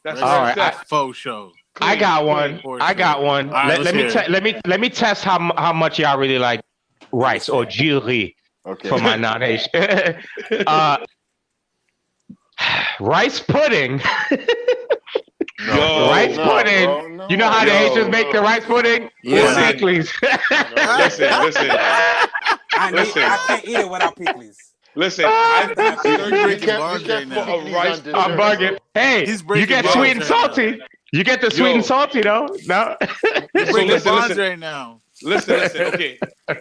That's all right. Faux show. I got one. Right, let me test how much y'all really like rice or jiri for my non-Haitian. Rice pudding. Rice pudding. No. You know how the Haitians make the rice pudding? Yeah. Please. Listen. I can't eat it without pickles. Listen, I'm bugging. Hey, you get sweet and salty. You get the sweet and salty though. No. Listen right now. Listen. Okay,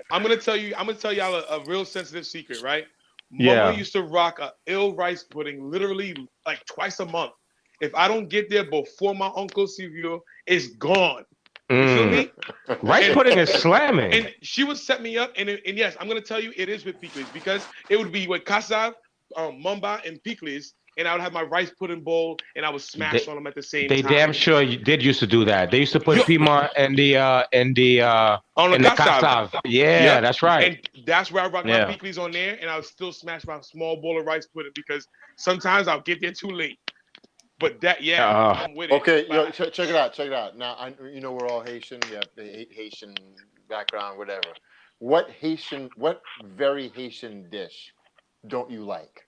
I'm gonna tell y'all a real sensitive secret, right? Yeah. Mama used to rock a ill rice pudding literally like twice a month. If I don't get there before my Uncle Silvio, it's gone. You feel me? Rice pudding is slamming. And she would set me up, and yes, I'm gonna tell you, it is with pickles because it would be with cassave, mamba, and pickles, and I would have my rice pudding bowl, and I would smash on them at the same time. They damn sure did used to do that. They used to put Pima and the cassave. Yeah, that's right. And that's where I rock my pickles on there, and I would still smash my small bowl of rice pudding because sometimes I'll get there too late. But that, I'm with it. Okay, check it out. Now, we're all Haitian. We have the Haitian background, whatever. What very Haitian dish don't you like?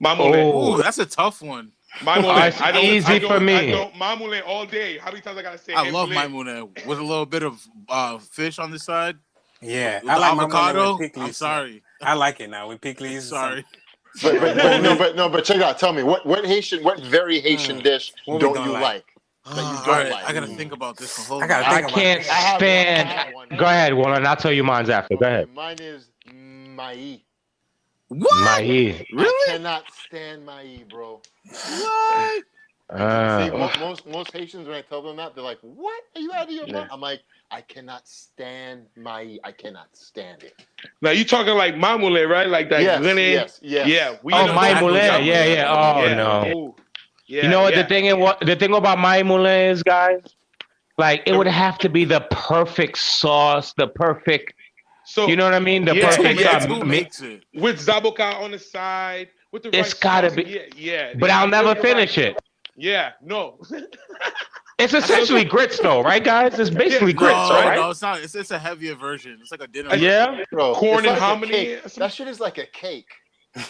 Mamoulet. Oh, that's a tough one. Mamoulet. Easy for me. Mamoulet all day. How many times I gotta say? I love mamoulet with a little bit of fish on the side. Yeah, I like avocado. With pickles. I'm sorry. I like it now with pickles. Sorry. But check it out. Tell me what very Haitian dish don't you like? That you don't like. I gotta think about this. I can't stand. Go ahead, Warren. I'll tell you mine's after. Go ahead. Mine is maïs. What? Maïs. Really? I cannot stand maïs, bro. What? See, most Haitians, when I tell them that, they're like, "What? Are you out of your mind?" I'm like, I cannot stand maïs. I cannot stand it. Now you talking like mamoulet, right? Like that. Yes. Yeah. Mamoulet. Yeah. Oh no. Ooh. Yeah, you know what the thing about mamoulet is, guys? Like it would have to be the perfect sauce, the perfect. So you know what I mean? The perfect makes it with zaboka on the side. With the it's gotta be. Yeah. But I'll never finish it. Yeah. No. It's essentially grits, though, right, guys? It's basically grits, right? No, it's not. It's a heavier version. It's like a dinner. Yeah, bro. Corn and like hominy. That shit is like a cake.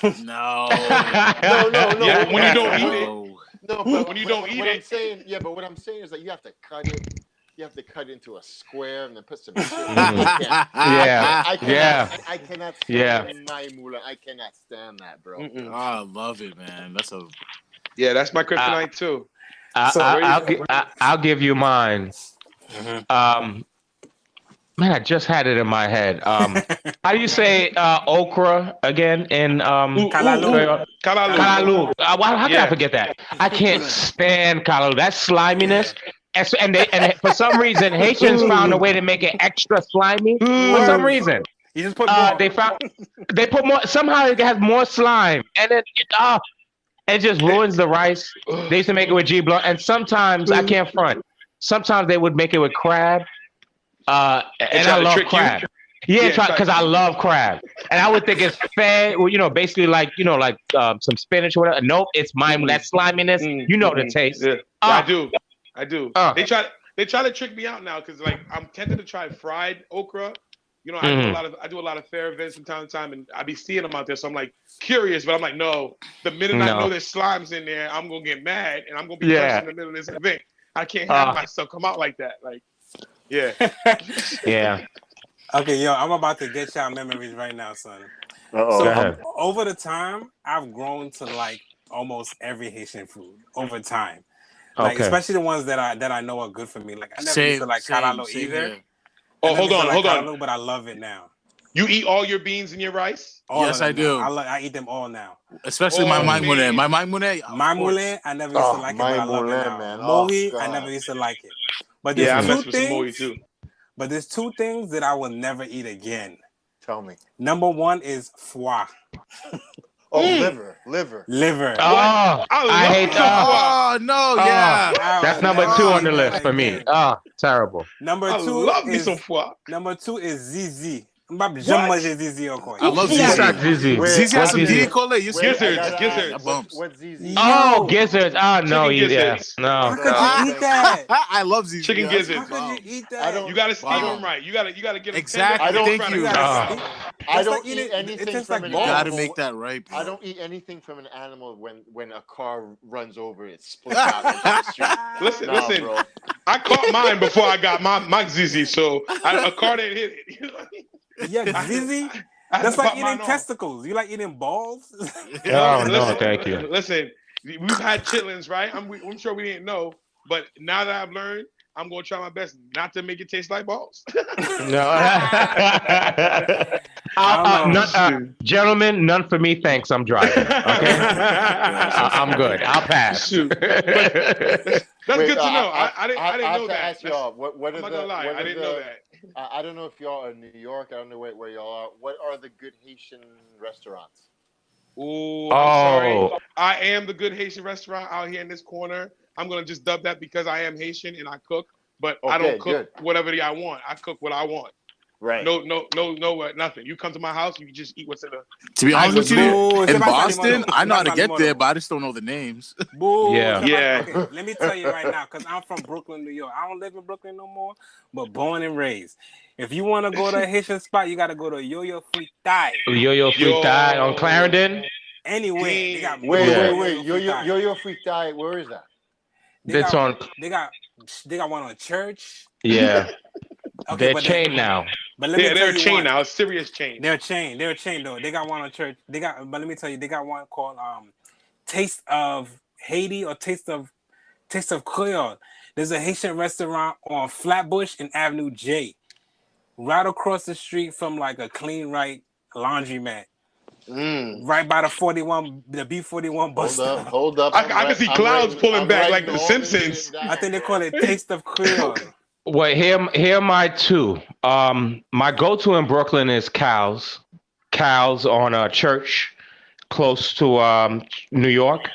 No. Yeah, when you don't eat it. No, but when you don't eat it. But what I'm saying is that you have to cut it. You have to cut it into a square and then put some shit. I cannot stand my moolah. I cannot stand that, bro. Oh, I love it, man. That's my kryptonite too. I'll give you mine. Man, I just had it in my head. How do you say okra again in Kalalu? Kalalu. How can I forget that? I can't stand kalalu. That sliminess. And for some reason, Haitians found a way to make it extra slimy. For some reason, you just put more. They put more. Somehow it has more slime, and it just ruins the rice. They used to make it with G Blunt, and sometimes I can't front. Sometimes they would make it with crab. And I love crab. Because I love crab, and I would think it's fair. Well, basically like some spinach or whatever. Nope, it's mine. That sliminess. You know the taste. Yeah. I do. They try to trick me out now because like I'm tempted to try fried okra. You know, I do a lot of fair events from time to time, and I be seeing them out there. So I'm like curious, but I'm like, no. The minute I know there's slimes in there, I'm gonna get mad, and I'm gonna be punched in the middle of this event. I can't have myself come out like that. Like, yeah, yeah. Okay, yo, I'm about to get y'all memories right now, son. Uh-oh. So over the time, I've grown to like almost every Haitian food over time. Like especially the ones that I know are good for me. Like I never used to like caralo either. Here. Oh, hold on. But I love it now. You eat all your beans and your rice? Yes, I do. I eat them all now. Especially my maimune. My maimune. Maimune, I never used to like it, but I love it now. Man. Moe, I never used to like it. But there's two things. Too. But there's two things that I will never eat again. Tell me. Number one is foie. Liver. Oh, I hate that. Oh no, yeah. That's number 2 on the list for me. Oh, terrible. Number 2 love me some foie. Number 2 is zizi. I love zizi. Zizi has some gizzards. What's zizi? Oh, gizzards. Oh no, no. How could you eat that? I love zizi. Chicken gizzards. How could you eat that? You gotta steam them right. You gotta get them exactly. Thank you. I don't eat anything from an animal. You gotta make that right, bro. I don't eat anything from an animal when a car runs over it, splits out into the street. Listen. Bro. I caught mine before I got my zizi, so a car didn't hit it. You know what I mean? Yeah, zizi. That's like eating testicles. You like eating balls? No, thank you. Listen, we've had chitlins, right? I'm sure we didn't know, but now that I've learned, I'm gonna try my best not to make it taste like balls. Gentlemen, none for me, thanks. I'm driving. Okay, I'm good. I'll pass. That's good to know. I didn't know that. Ask y'all, what I'm not gonna lie, I didn't know that. I don't know if y'all are in New York. I don't know where y'all are. What are the good Haitian restaurants? I'm sorry. I am the good Haitian restaurant out here in this corner. I'm gonna just dub that because I am Haitian and I cook, but I don't cook whatever I want. I cook what I want. Right. No, nothing. You come to my house, you just eat what's in the. To be honest with you, in Boston, I know how to get there, but I just don't know the names. Yeah. Okay, let me tell you right now, because I'm from Brooklyn, New York. I don't live in Brooklyn no more, but born and raised. If you want to go to a Haitian spot, you got to go to Yo-Yo Fritai. Yo-Yo Fritai on Clarendon? Anywhere. They got wait. Yo-Yo Fritai, where is that? They got one on Church. Yeah. Okay, they're chained now. But let me they're chained now. It's serious chain. They're chained though. They got one on Church. But let me tell you, they got one called Taste of Haiti or Taste of Creole. There's a Haitian restaurant on Flatbush and Avenue J, right across the street from like a Clean Right laundromat. Right by the B41 bus stop. Hold up. I can see clouds pulling back like the Simpsons. I think they call it Taste of Creole. Well, here are my 2. My go-to in Brooklyn is Cal's on a Church close to New York.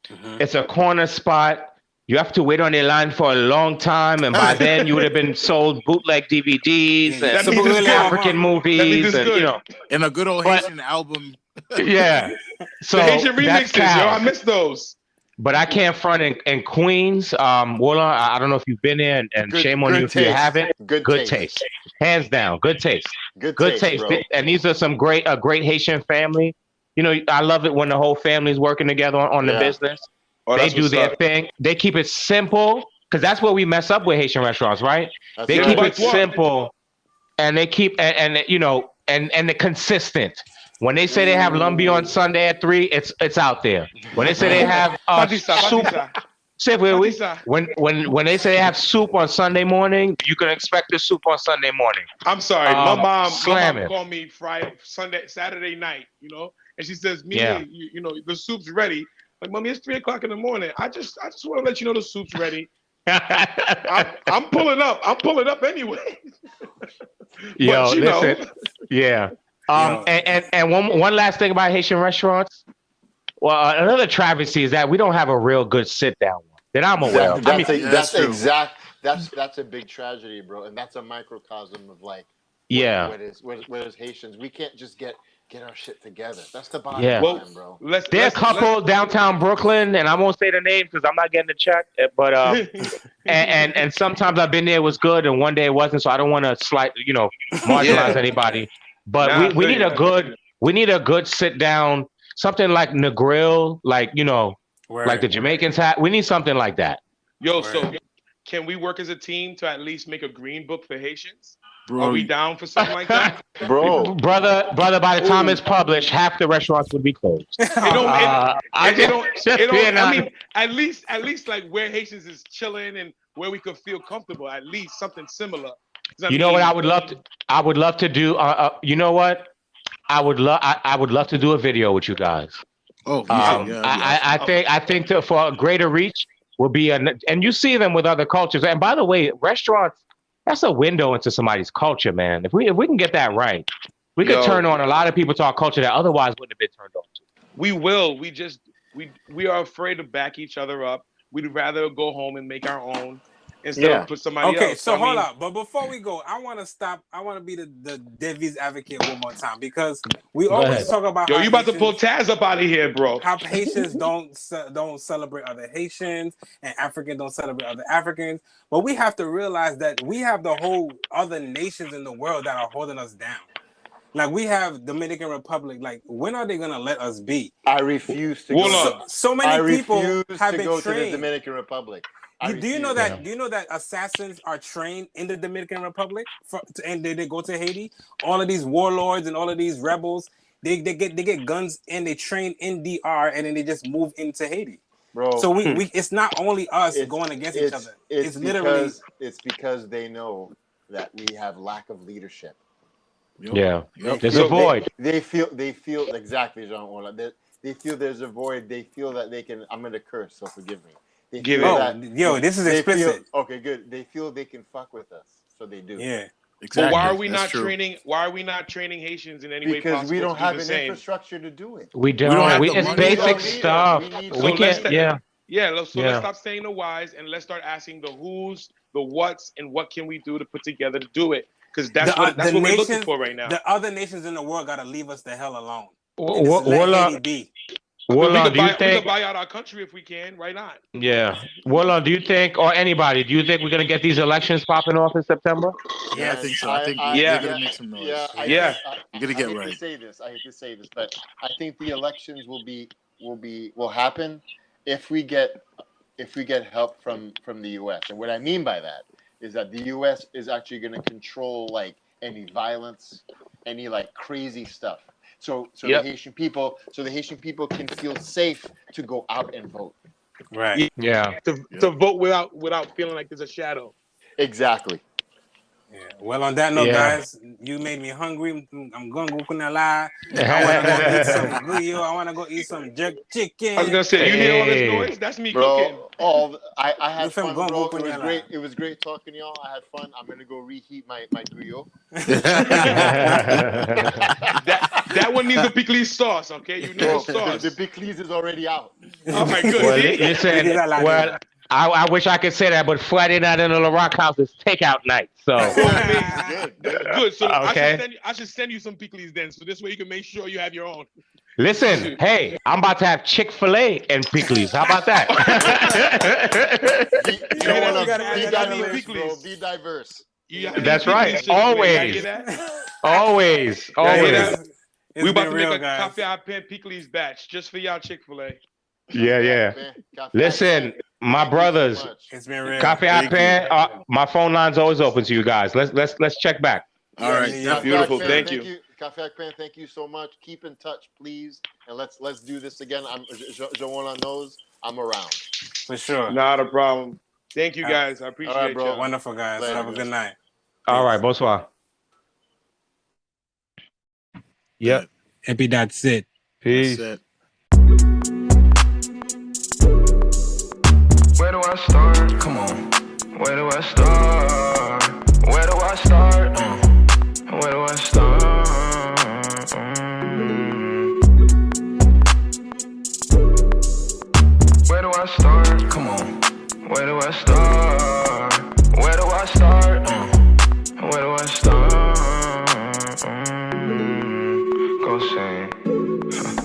Mm-hmm. It's a corner spot. You have to wait on the line for a long time, and by then you would have been sold bootleg DVDs and African movies, and and a good old Haitian album. Yeah, so the Haitian remixes, yo, I miss those. But I can't front in Queens. Walla, I don't know if you've been there, and shame on you if you haven't. Good taste, hands down. Good taste. Good taste. Bro. And these are some great Haitian family. You know, I love it when the whole family's working together on the business. They do their thing. They keep it simple, because that's where we mess up with Haitian restaurants, right? They keep it simple, and they keep and they're consistent. When they say they have lumbi on Sunday at 3, it's out there. When they say they have soup, when they say they have soup on Sunday morning, you can expect the soup on Sunday morning. I'm sorry, my mom called me Saturday night, and she says, the soup's ready. Like, Mommy, it's 3:00 in the morning. I just want to let you know the soup's ready. I'm pulling up. I'm pulling up anyway. Yo, listen. Yeah. And one last thing about Haitian restaurants. Well, another travesty is that we don't have a real good sit down one that I'm aware of. That's a big tragedy, bro, and that's a microcosm of like what is Haitians. We can't just get get our shit together. That's the bottom line, bro. There are a couple downtown Brooklyn, and I won't say the names because I'm not getting the check. But and sometimes I've been there, it was good, and one day it wasn't. So I don't want to marginalize anybody. But we need a good sit down, something like Negril, like like the Jamaicans had. We need something like that. Yo, so can we work as a team to at least make a green book for Haitians? Bro, are we down for something like that? Brother, by the time it's published, half the restaurants would be closed. I mean, at least like where Haitians is chilling and where we could feel comfortable, at least something similar. You know what I would love to do? You know what? I would love to do a video with you guys. I think for a greater reach will be and you see them with other cultures. And by the way, restaurants, that's a window into somebody's culture, man. If we can get that right, we could turn on a lot of people to our culture that otherwise wouldn't have been turned on to. We will. We are afraid to back each other up. We'd rather go home and make our own instead of put somebody else. Okay, so hold up. But before we go, I want to stop. I want to be the Devi's advocate one more time because we always talk about you about to pull Taz up out of here, bro. How Haitians don't celebrate other Haitians and Africans don't celebrate other Africans. But we have to realize that we have the whole other nations in the world that are holding us down. Like we have Dominican Republic. Like when are they gonna let us be? I refuse to go. So many people have been to trained. The Dominican Republic. Do you know that? Do you know that assassins are trained in the Dominican Republic, and they go to Haiti? All of these warlords and all of these rebels, they get guns and they train in DR, and then they just move into Haiti. Bro, so we it's not only us going against each other. It's literally because they know that we have lack of leadership. There's a void. They feel exactly, Jean. They feel there's a void. They feel that they can. I'm gonna curse, so forgive me. This is explicit. Okay, good. They feel they can fuck with us, so they do. Yeah, exactly. But why are we not training? Why are we not training Haitians in any way possible? Because we don't have an infrastructure to do it. We don't. It's basic stuff. We can't. Let's stop saying the whys and let's start asking the who's, the what's, and what can we do to put together to do it? Because that's what we're looking for right now. The other nations in the world gotta leave us the hell alone. We could buy out our country if we can. Why not? Yeah. Well, do you think, or anybody, do you think we're gonna get these elections popping off in September? Yeah, I think so. I think they're gonna make some noise. You're gonna get right. I hate to say this, but I think the elections will happen if we get help from the U.S. And what I mean by that is that the U.S. is actually going to control like any violence, any like crazy stuff. So the Haitian people can feel safe to go out and vote. Right. Yeah. To vote without feeling like there's a shadow. Exactly. Yeah. Well, on that note, guys, you made me hungry. I'm going to go lie. I want to go eat some grill. I want to go eat some jerk chicken. I was going to say, you hear all this noise? That's me cooking. I had fun, bro. It was great. It was great talking to y'all. I had fun. I'm going to go reheat my grill. That one needs the pickles sauce, okay? You need the sauce. The pickles is already out. All right, good. Well, listen, I wish I could say that, but Friday night in the Laraque house is takeout night. So good. So okay. I should send you some pickles then, so this way you can make sure you have your own. Listen, hey, I'm about to have Chick-fil-A and pickles. How about that? Be diverse. That's right. Always. Always. We about to make a Cafè à pain pickles batch just for y'all Chick-fil-A. Yeah. Listen, my brothers, it's been real. Cafè à pain. My phone line's always open to you guys. Let's check back. All right, beautiful. Thank you. Cafè à pain, thank you so much. Keep in touch, please, and let's do this again. Jovenel knows I'm around. For sure. Not a problem. Thank you, guys. I appreciate it, bro. Wonderful, guys. Later, have a good night. All right, bonsoir. Yep. Happy that's it. Peace. Where do I start? Come on. Where do I start? Where do I start? Where do I start? Where do I start? Come on. Where do I start? Where do I start? Where do I start? Go go sing.